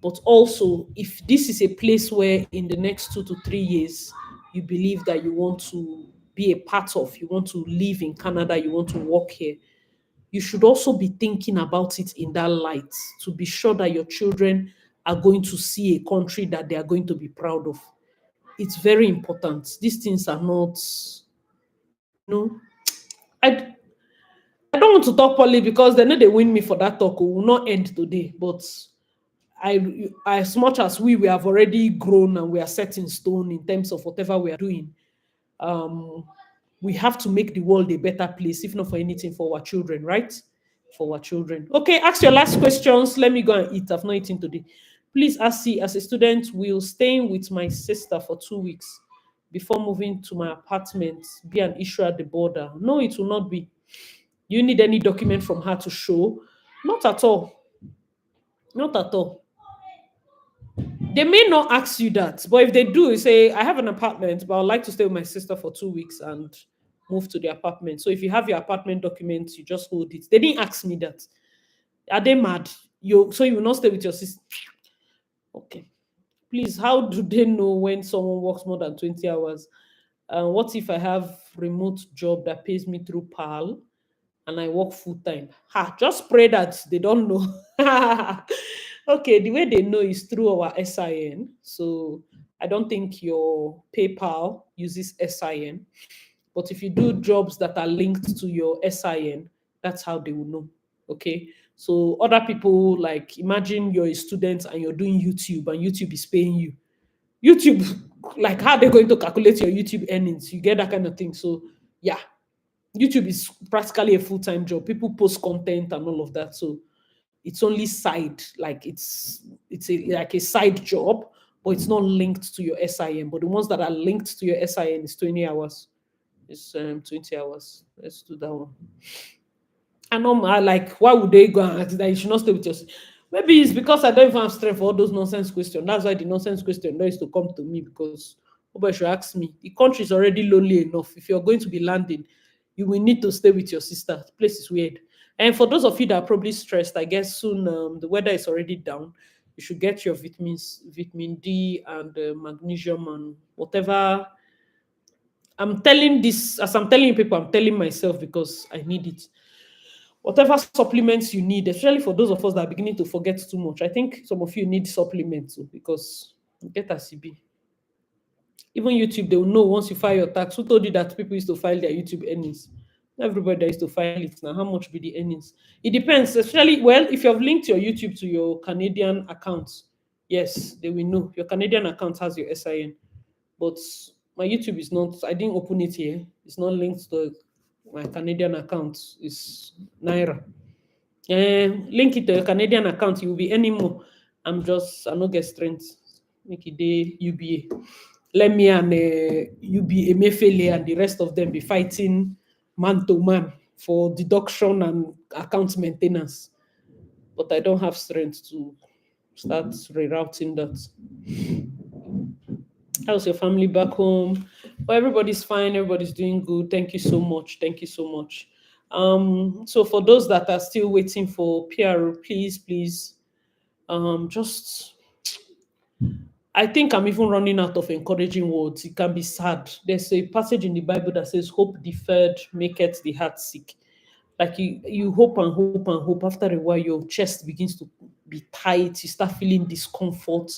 But also, if this is a place where in the next 2 to 3 years you believe that you want to be a part of, you want to live in Canada, you want to work here, you should also be thinking about it in that light, to be sure that your children are going to see a country that they are going to be proud of. It's very important. These things are not, you know, I, I don't want to talk poorly because they know they win me for that talk. It will not end today. But as much as we have already grown and we are set in stone in terms of whatever we are doing, um, we have to make the world a better place, if not for anything, for our children, right? For our children. Okay, ask your last questions. Let me go and eat. I've not eaten today. Please ask, see, as a student, will staying with my sister for 2 weeks before moving to my apartment be an issue at the border? No, it will not be. You need any document from her to show? Not at all. Not at all. They may not ask you that, but if they do, you say, I have an apartment, but I'd like to stay with my sister for 2 weeks and move to the apartment. So if you have your apartment documents, you just hold it. They didn't ask me that. Are they mad? You will not stay with your sister. Okay. Please, how do they know when someone works more than 20 hours? What if I have remote job that pays me through PAL and I work full time? Ha, just pray that they don't know. Okay, the way they know is through our SIN. So I don't think your PayPal uses SIN. But if you do jobs that are linked to your SIN, that's how they will know. Okay. So other people, like, imagine you're a student and you're doing YouTube and YouTube is paying you. YouTube, like, how are they going to calculate your YouTube earnings? You get that kind of thing. So yeah, YouTube is practically a full-time job. People post content and all of that. So it's only side, like like a side job, but it's not linked to your SIN. But the ones that are linked to your SIN is 20 hours. It's 20 hours. Let's do that one. And like, why would they go and ask that you should not stay with us? Maybe it's because I don't even have strength for all those nonsense questions. That's why the nonsense question used to come to me, because nobody should ask me. The country is already lonely enough. If you're going to be landing, you will need to stay with your sister. The place is weird. And for those of you that are probably stressed, I guess soon the weather is already down. You should get your vitamin D and magnesium and whatever. I'm telling this, as I'm telling people, I'm telling myself because I need it. Whatever supplements you need, especially for those of us that are beginning to forget too much. I think some of you need supplements too, because get a CB. Even YouTube, they will know once you file your tax. Who told you that people used to file their YouTube earnings? Everybody that used to file it now. How much be the earnings? It depends. Especially, well, if you have linked your YouTube to your Canadian account, yes, they will know. Your Canadian account has your SIN. But my YouTube is not, I didn't open it here. It's not linked to my Canadian account. It's Naira. Link it to your Canadian account, you will be any more. I no get strength. Make it day UBA. Let me and UBA Mefele and the rest of them be fighting man to man for deduction and account maintenance. But I don't have strength to start rerouting that. How's your family back home? Well, everybody's fine. Everybody's doing good. Thank you so much. Thank you so much. So for those that are still waiting for PRO, please, just I think I'm even running out of encouraging words. It can be sad. There's a passage in the Bible that says, "Hope deferred maketh the heart sick." Like you hope and hope and hope. After a while, your chest begins to be tight. You start feeling discomfort.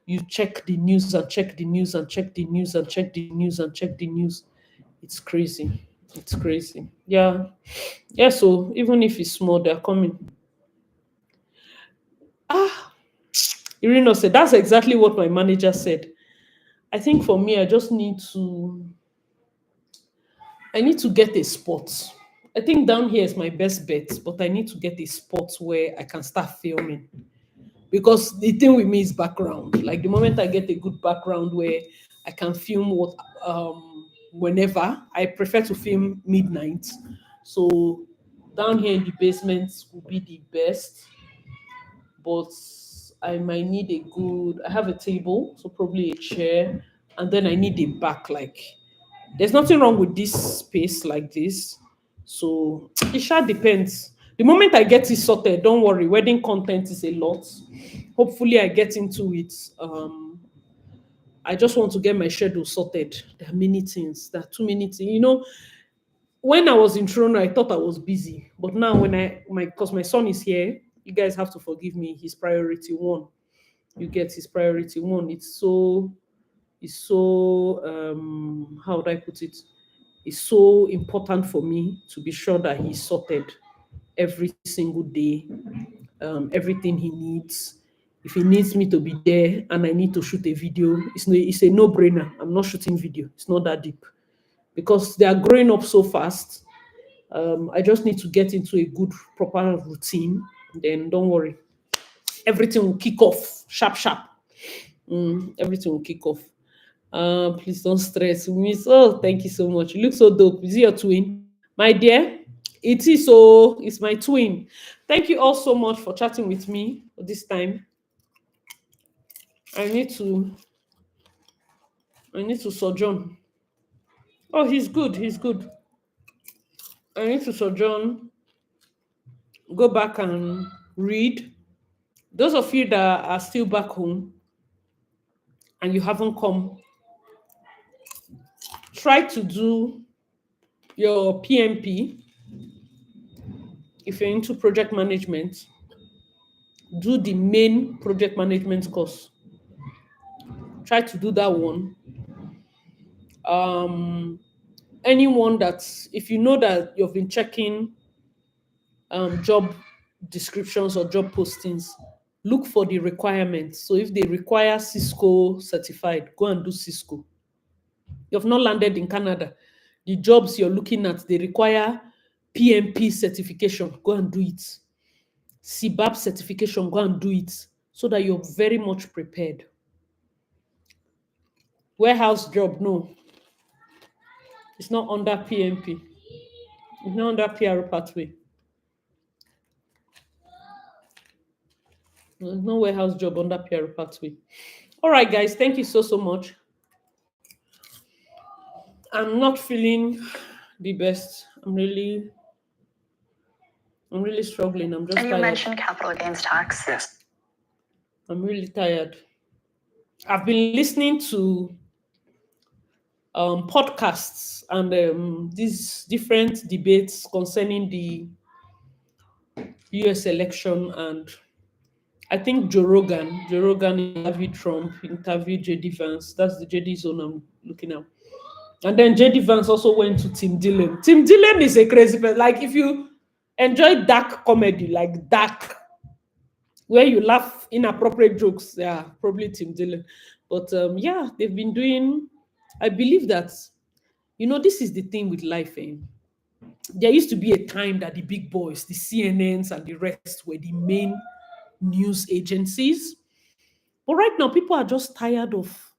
You check the news and check the news and check the news and check the news and check the news. It's crazy. It's crazy. Yeah. Yeah. So even if it's small, they're coming. Ah, Irino said that's exactly what my manager said. I think for me, I need to get a spot. I think down here is my best bet, but I need to get a spot where I can start filming. Because the thing with me is background. Like the moment I get a good background where I can film whenever, I prefer to film midnight. So down here in the basement will be the best, but I might need I have a table, so probably a chair, and then I need a back. Like, there's nothing wrong with this space like this. So it sure depends. The moment I get it sorted, don't worry, wedding content is a lot. Hopefully, I get into it. I just want to get my schedule sorted. There are many things. There are too many things. When I was in Toronto, I thought I was busy, but now when because my son is here, you guys have to forgive me. He's priority one. You get his priority one. It's so how would I put it? It's so important for me to be sure that he's sorted every single day, everything he needs. If he needs me to be there and I need to shoot a video, it's a no-brainer. I'm not shooting video. It's not that deep because they are growing up so fast. I just need to get into a good, proper routine. Then don't worry, everything will kick off sharp, sharp. Everything will kick off. Please don't stress, Miss. Oh, thank you so much. You look so dope. Is it your twin? My dear, it is so. It's my twin. Thank you all so much for chatting with me this time. I need to I need to sojourn. Oh, he's good. He's good. I need to sojourn, go back and read. Those of you that are still back home and you haven't come, try to do your PMP. If you're into project management, do the main project management course. Try to do that one. Um, Anyone that's, if you know that you've been checking job descriptions or job postings, look for the requirements. So if they require Cisco certified, go and do Cisco. You've not landed in Canada. The jobs you're looking at, they require PMP certification. Go and do it. CBAP certification. Go and do it so that you're very much prepared. Warehouse job, no. It's not under PMP. It's not under PR pathway. There's no warehouse job under PR pathway. All right, guys. Thank you so much. I'm not feeling the best. I'm really struggling. I'm just tired. And you mentioned capital gains tax. Yes. I'm really tired. I've been listening to podcasts and these different debates concerning the US election, and I think Joe Rogan interviewed Trump, interviewed JD Vance. That's the JD zone I'm looking at. And then JD Vance also went to Tim Dillon. Tim Dillon is a crazy person. Like, if you enjoy dark comedy, like dark, where you laugh inappropriate jokes, yeah, probably Tim Dillon. But yeah, they've been doing, I believe that, this is the thing with life. There used to be a time that the big boys, the CNNs and the rest, were the main news agencies. But right now, people are just tired of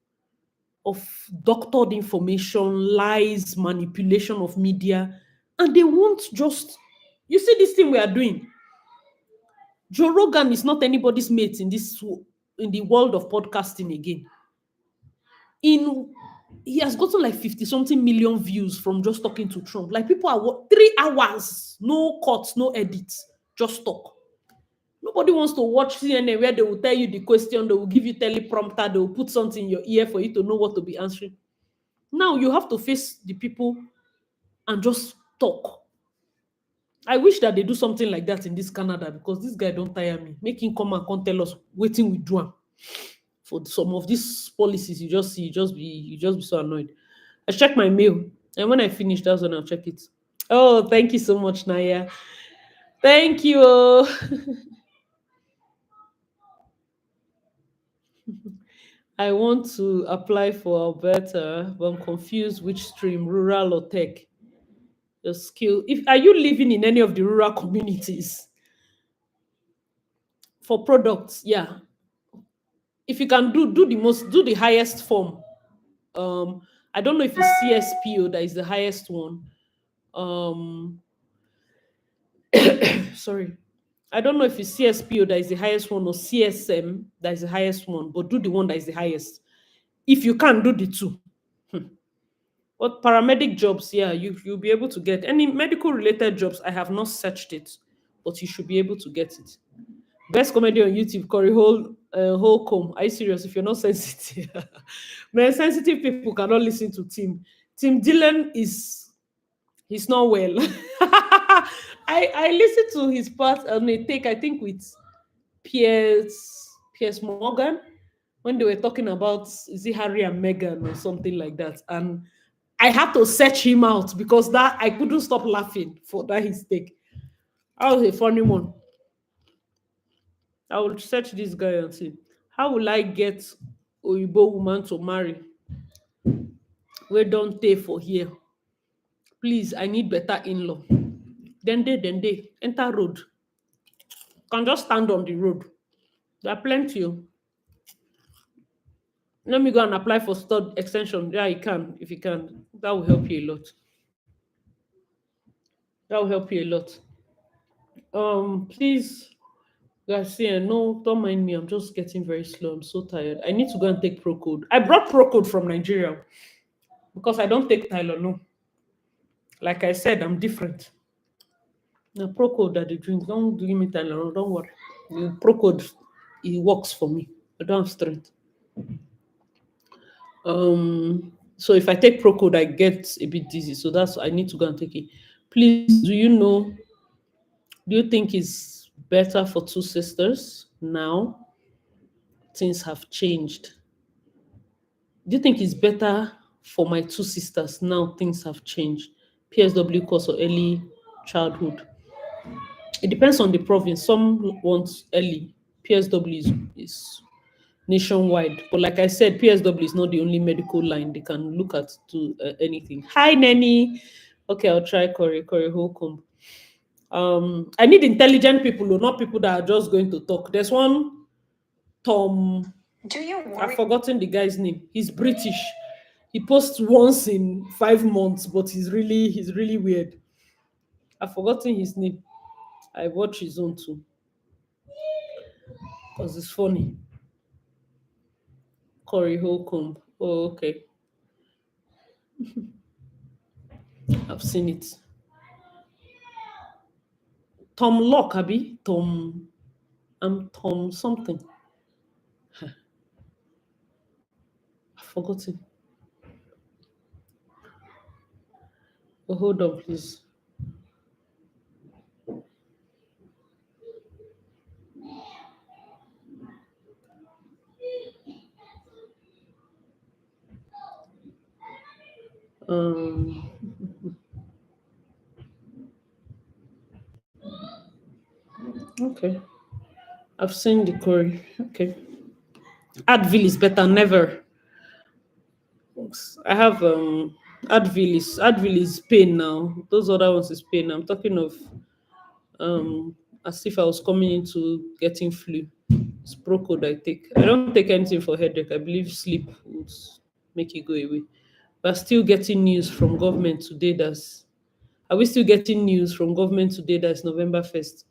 doctored information, lies, manipulation of media, and they want just, you see this thing we are doing. Joe Rogan is not anybody's mate in the world of podcasting again. In He has gotten like 50 something million views from just talking to Trump. Like people are 3 hours, no cuts, no edits, just talk. Nobody wants to watch CNN where they will tell you the question, they will give you teleprompter, they will put something in your ear for you to know what to be answering. Now you have to face the people and just talk. I wish that they do something like that in this Canada because this guy don't tire me. Make him come and come tell us waiting we do am. For some of these policies you just see, you just be so annoyed. I check my mail, and when I finish, that's when I'll check it. Oh, thank you so much, Naya. Thank you. I want to apply for Alberta, but I'm confused which stream, rural or tech. The skill. If are you living in any of the rural communities for products? Yeah. If you can do the highest form. Um, I don't know if it's CSPO that is the highest one. Um, sorry. I don't know if it's CSPO that is the highest one or CSM that is the highest one, but do the one that is the highest. If you can do the two. But paramedic jobs, yeah, you'll be able to get any medical related jobs. I have not searched it, but you should be able to get it. Best comedy on YouTube, Corey Holcomb. Are you serious? If you're not sensitive, man, sensitive people cannot listen to Tim. Tim Dillon is he's not well. I listened to his part on a take, I think with Piers Morgan when they were talking about is it Harry and Meghan or something like that. And I had to search him out because that I couldn't stop laughing for that his take. That was a funny one. I will search this guy and see. How will I get Oyibo woman to marry? We don't pay for here. Please, I need better in-law. Then they enter road. Can just stand on the road. There are plenty. Oh. Let me go and apply for stud extension. Yeah, you can. If you can, that will help you a lot. That will help you a lot. Please, Garcia, no, don't mind me. I'm just getting very slow. I'm so tired. I need to go and take Pro Code. I brought Pro Code from Nigeria because I don't take Tylenol. Like I said, I'm different. The Pro Code that they drink, don't give me Tylenol. Don't worry. The Pro Code, it works for me. I don't have strength. So if I take Pro Code, I get a bit dizzy. So that's I need to go and take it. Please, do you think it's better for two sisters now? Things have changed. Do you think it's better for my two sisters now? Things have changed. PSW course or early childhood. It depends on the province. Some want early. PSW is nationwide. But like I said, PSW is not the only medical line they can look at to anything. Hi, Nanny. Okay, I'll try Corey Holcomb. I need intelligent people, though, not people that are just going to talk. There's one Tom. Do you I've worry? forgotten the guy's name. He's British. He posts once in 5 months, but he's really weird. I've forgotten his name. I watch his own too because it's funny. Corey Holcomb. Oh, okay. I've seen it. Tom Lockaby. Tom. I'm Tom something. I've forgotten. Oh, hold on, please. Um. Okay. I've seen the Corey. Okay. Advil is better. Never. I have Advil is pain now. Those other ones is pain. I'm talking of as if I was coming into getting flu. It's Procode I take. I don't take anything for headache. I believe sleep would make it go away. We're still getting news from government today that's are we still getting news from government today that's November 1st?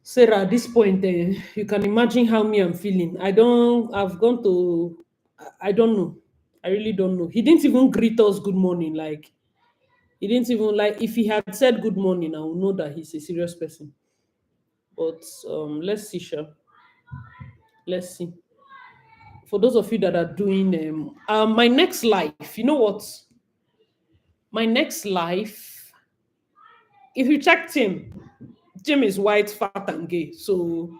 Sarah, at this point, you can imagine how me I'm feeling. I've gone to, I don't know. I really don't know. He didn't even greet us good morning. Like he didn't even like if he had said good morning, I would know that he's a serious person. But let's see, sure. Let's see. For those of you that are doing my next life, you know what? My next life, if you check Tim is white, fat, and gay. So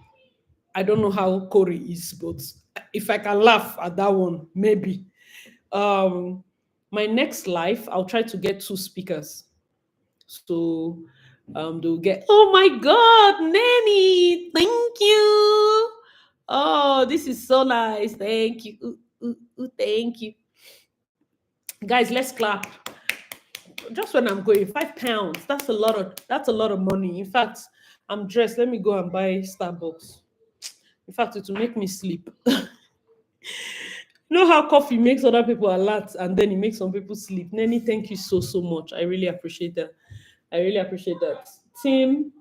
I don't know how Corey is, but if I can laugh at that one, maybe. Um, my next life, I'll try to get two speakers. So they'll get, oh my God, Nanny, thank you. Oh, this is so nice. Thank you. Thank you. Guys, let's clap. Just when I'm going, £5. That's a lot of money. In fact, I'm dressed. Let me go and buy Starbucks. In fact, it will make me sleep. You know how coffee makes other people alert and then it makes some people sleep. Nenny, thank you so much. I really appreciate that. I really appreciate that. Team,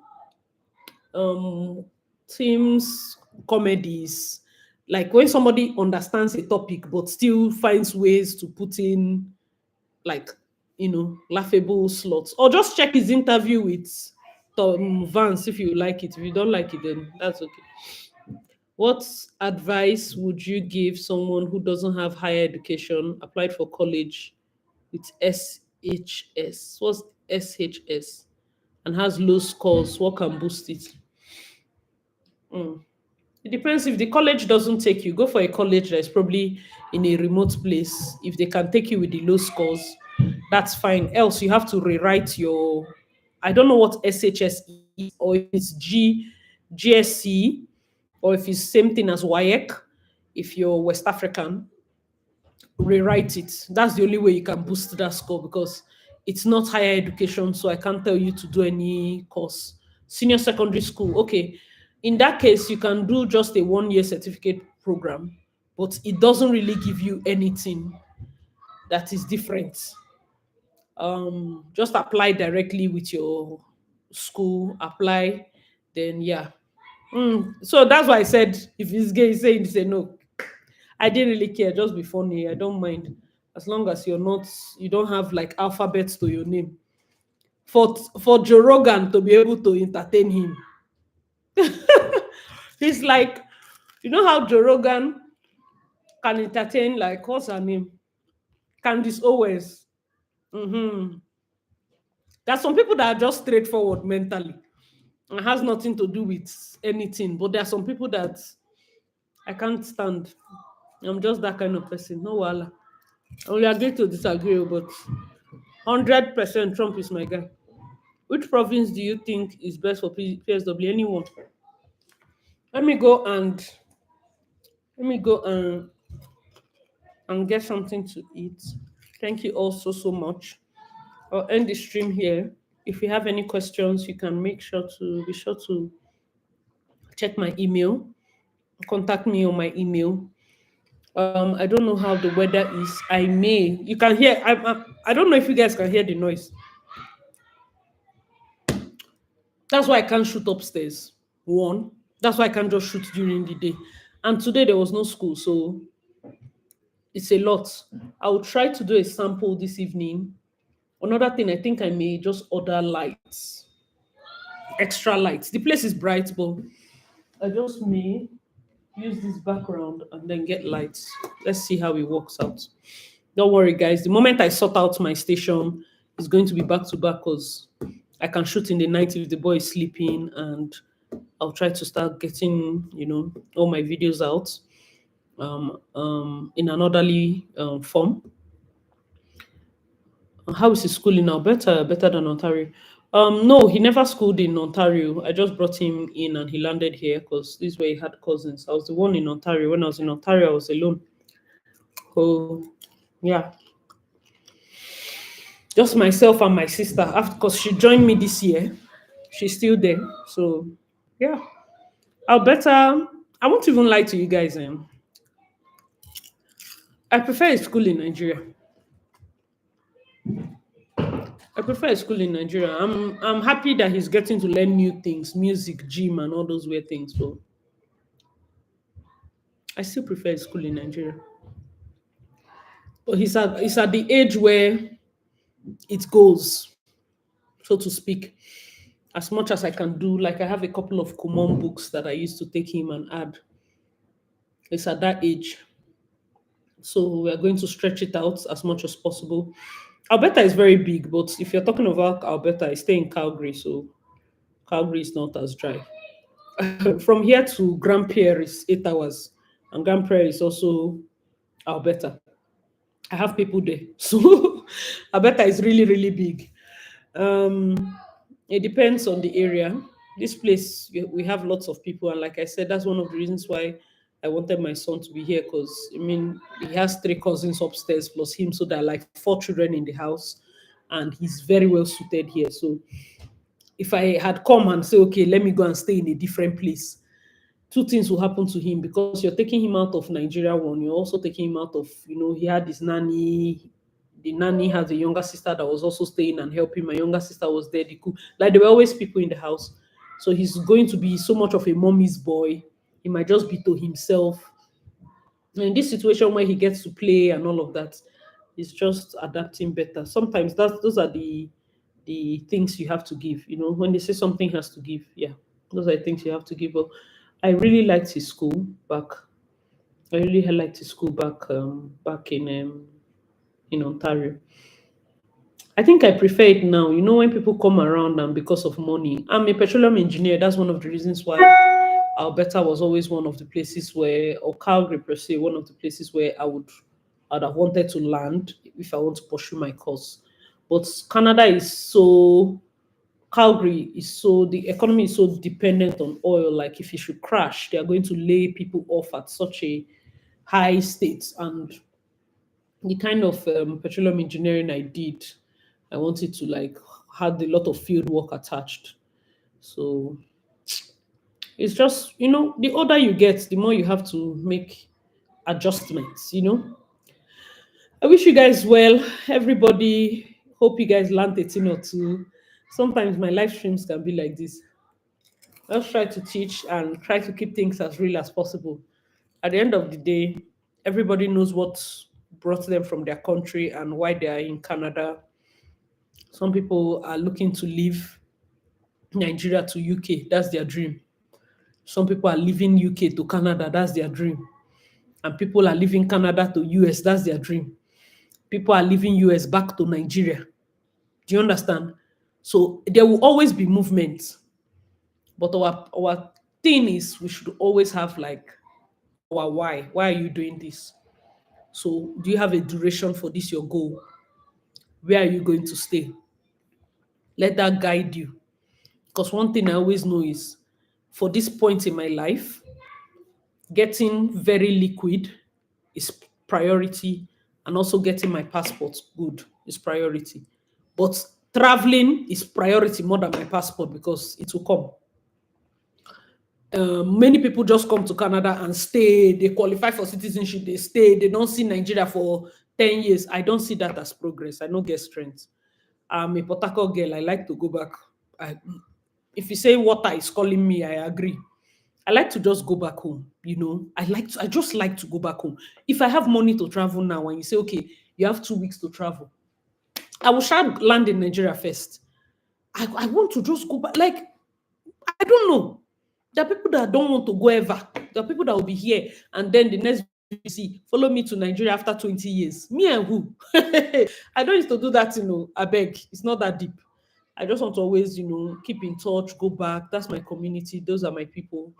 um, teams, comedies. Like when somebody understands a topic but still finds ways to put in like laughable slots. Or just check his interview with Tom Vance if you like it. If you don't like it, then that's okay. What advice would you give someone who doesn't have higher education, applied for college with SHS? What's SHS? And has low scores? What can boost it? Mm. It depends. If the college doesn't take you, go for a college that is probably in a remote place. If they can take you with the low scores, that's fine. Else, you have to rewrite your. I don't know what SHS is, or if it's GSC, or if it's same thing as WAEC. If you're West African, rewrite it. That's the only way you can boost that score because it's not higher education, so I can't tell you to do any course. Senior secondary school, okay. In that case, you can do just a 1 year certificate program, but it doesn't really give you anything that is different. Just apply directly with your school, apply, then yeah. So that's why I said if it's gay, say no. I didn't really care, just be funny. I don't mind. As long as you don't have like alphabets to your name. For Joe Rogan to be able to entertain him. He's like, you know how Joe Rogan can entertain, like, what's her name? Candice Owens. hmm There's some people that are just straightforward mentally. It has nothing to do with anything. But there are some people that I can't stand. I'm just that kind of person. No wala. We agree to disagree, but 100% Trump is my guy. Which province do you think is best for PSW? Anyone? Let me go and let me go and get something to eat. Thank you all so much. I'll end the stream here. If you have any questions, you can be sure to check my email. Contact me on my email. I don't know how the weather is. You can hear. I don't know if you guys can hear the noise. That's why I can't shoot upstairs. One. That's why I can't just shoot during the day. And today there was no school, so it's a lot. I will try to do a sample this evening. Another thing, I think I may just order lights, extra lights. The place is bright, but I just may use this background and then get lights. Let's see how it works out. Don't worry, guys. The moment I sort out my station, it's going to be back to back because I can shoot in the night if the boy is sleeping, and I'll try to start getting, all my videos out in an orderly form. How is he schooling now? Better than Ontario. No, he never schooled in Ontario. I just brought him in and he landed here because this is where he had cousins. I was the one in Ontario. When I was in Ontario, I was alone. So, yeah, just myself and my sister. Because she joined me this year, she's still there. So, yeah, I'll better. I won't even lie to you guys. I prefer a school in Nigeria. I prefer a school in Nigeria. I'm happy that he's getting to learn new things, music, gym, and all those weird things. So I still prefer a school in Nigeria. But he's at the age where it goes, so to speak. As much as I can do, like I have a couple of common books that I used to take him and add. It's at that age. So we are going to stretch it out as much as possible. Alberta is very big, but if you're talking about Alberta, I stay in Calgary, so Calgary is not as dry. From here to Grand Pierre is 8 hours, and Grand Pierre is also Alberta. I have people there, so Alberta is really really big. Um, it depends on the area. This place we have lots of people, and like I said, that's one of the reasons why I wanted my son to be here. Because I mean, he has three cousins upstairs plus him, so there are like four children in the house, and he's very well suited here. So if I had come and say, okay, let me go and stay in a different place, two things will happen to him because you're taking him out of Nigeria. One, you're also taking him out of, he had his nanny. The nanny has a younger sister that was also staying and helping. My younger sister was there. The cook, like there were always people in the house. So he's going to be so much of a mommy's boy. He might just be to himself. And in this situation where he gets to play and all of that, he's just adapting better. Sometimes those are the things you have to give. When they say something has to give, yeah, those are the things you have to give. But I really liked his school back. I really liked his school back in Ontario. I think I prefer it now. When people come around and because of money. I'm a petroleum engineer. That's one of the reasons why Alberta was always one of the places where, or Calgary per se, one of the places where I'd have wanted to land if I want to pursue my course. But Canada is so Calgary is so the economy is so dependent on oil. Like if it should crash, they are going to lay people off at such a high state. And the kind of petroleum engineering I did, I wanted to like had a lot of field work attached. So it's just the older you get, the more you have to make adjustments. I wish you guys well, everybody. Hope you guys learned a thing or two. Sometimes my live streams can be like this. Let's try to teach and try to keep things as real as possible. At the end of the day, everybody knows what brought them from their country and why they are in Canada. Some people are looking to leave Nigeria to UK. That's their dream. Some people are leaving UK to Canada. That's their dream. And people are leaving Canada to US. That's their dream. People are leaving US back to Nigeria. Do you understand? So there will always be movement. But our thing is we should always have like our why. Why are you doing this? So do you have a duration for this your goal? Where are you going to stay? Let that guide you. Because one thing I always know is for this point in my life, getting very liquid is priority, and also getting my passport good is priority. But traveling is priority more than my passport because it will come. Many people just come to Canada and stay. They qualify for citizenship. They stay. They don't see Nigeria for 10 years. I don't see that as progress. I don't get strength. I'm a Port Harcourt girl. I like to go back. I, if you say water is calling me, I agree. I like to just go back home. I just like to go back home. If I have money to travel now, and you say, okay, you have 2 weeks to travel, I will try land in Nigeria first. I want to just go back. Like, I don't know. There are people that don't want to go ever. There are people that will be here and then the next you see follow me to Nigeria after 20 years. Me and who? I don't used to do that, I beg. It's not that deep. I just want to always, keep in touch, go back. That's my community. Those are my people.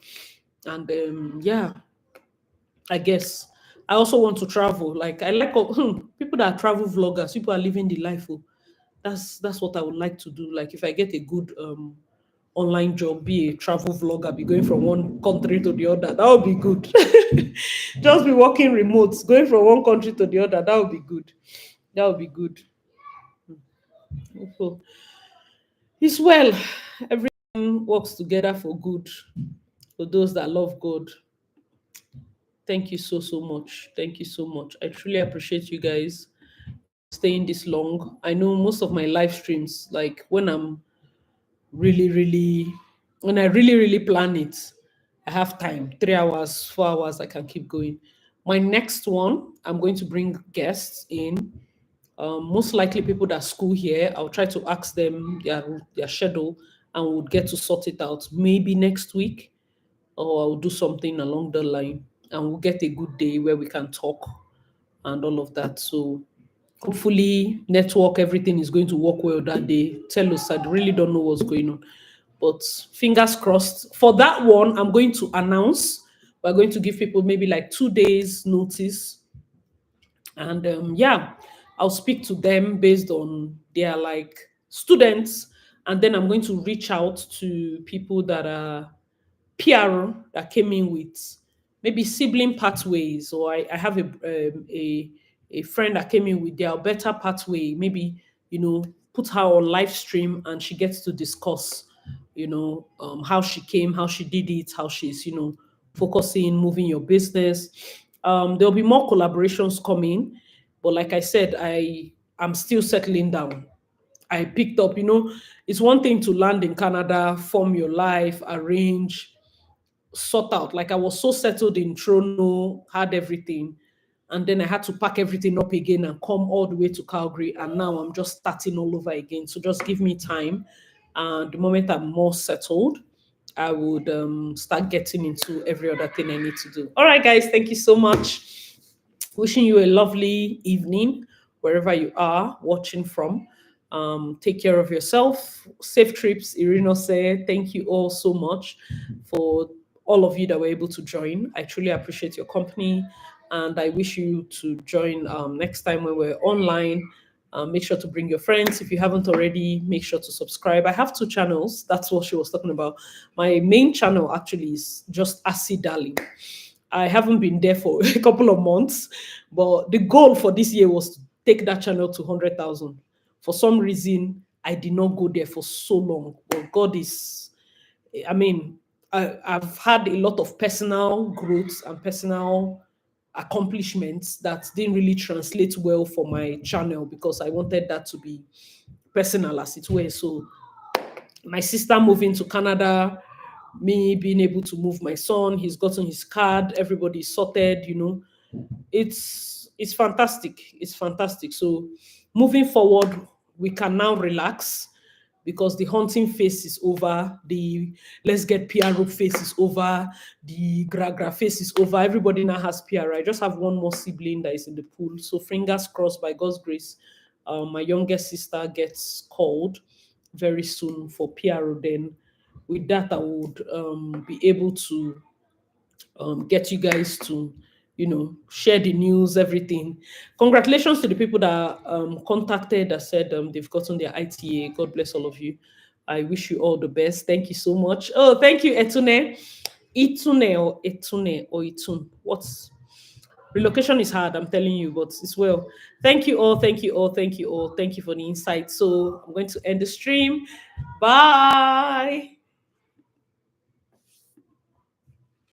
And yeah, I guess I also want to travel. Like I like people that are travel vloggers, people are living the life. Oh, that's what I would like to do. Like if I get a good online job, be a travel vlogger, be going from one country to the other. That would be good. Just be working remote, going from one country to the other. That would be good. That would be good. So it's well. Everything works together for good for those that love God. Thank you so so much. Thank you so much. I truly appreciate you guys staying this long. I know most of my live streams, like really, really, when I really, really plan it, I have time 3 hours, 4 hours, I can keep going. My next one, I'm going to bring guests in. Most likely people that school here. I'll try to ask them their schedule, and we'll get to sort it out. Maybe next week, or I'll do something along the line, and we'll get a good day where we can talk and all of that. So hopefully, network, everything is going to work well that day. Tell us, I really don't know what's going on. But fingers crossed. For that one, I'm going to announce. We're going to give people maybe like 2 days notice. And yeah, I'll speak to them based on their like students. And then I'm going to reach out to people that are PR that came in with maybe sibling pathways, or I have a friend that came in with their better pathway. Maybe put her on live stream and she gets to discuss, how she came, how she did it, how she's focusing, moving your business. There'll be more collaborations coming, but like I said, I'm still settling down. I picked up, it's one thing to land in Canada, form your life, arrange, sort out. Like I was so settled in Toronto, had everything. And then I had to pack everything up again and come all the way to Calgary. And now I'm just starting all over again. So just give me time. And the moment I'm more settled, I would start getting into every other thing I need to do. All right, guys, thank you so much. Wishing you a lovely evening wherever you are watching from. Take care of yourself. Safe trips, Irina said. Thank you all so much for all of you that were able to join. I truly appreciate your company, and I wish you to join next time when we're online. Make sure to bring your friends. If you haven't already, make sure to subscribe. I have 2 channels. That's what she was talking about. My main channel actually is just Acid Darling. I haven't been there for a couple of months, but the goal for this year was to take that channel to 100,000. For some reason, I did not go there for so long. But God is, I mean, I've had a lot of personal growth and personal accomplishments that didn't really translate well for my channel because I wanted that to be personal as it were. So my sister moving to Canada, me being able to move my son, he's gotten his card, everybody's sorted, it's fantastic. It's fantastic. So moving forward, we can now relax because the hunting phase is over. The let's get PRO phase is over. The gra phase is over. Everybody now has PR. I just have one more sibling that is in the pool. So fingers crossed, by God's grace, my youngest sister gets called very soon for PRO. Then with that, I would be able to get you guys to share the news, everything. Congratulations to the people that contacted, that said they've gotten their ITA. God bless all of you. I wish you all the best. Thank you so much. Oh, thank you, Etune. Itune or Etune or Itun. What's relocation is hard, I'm telling you, but it's well. Thank you all, thank you all, thank you all, thank you for the insight. So I'm going to end the stream. Bye.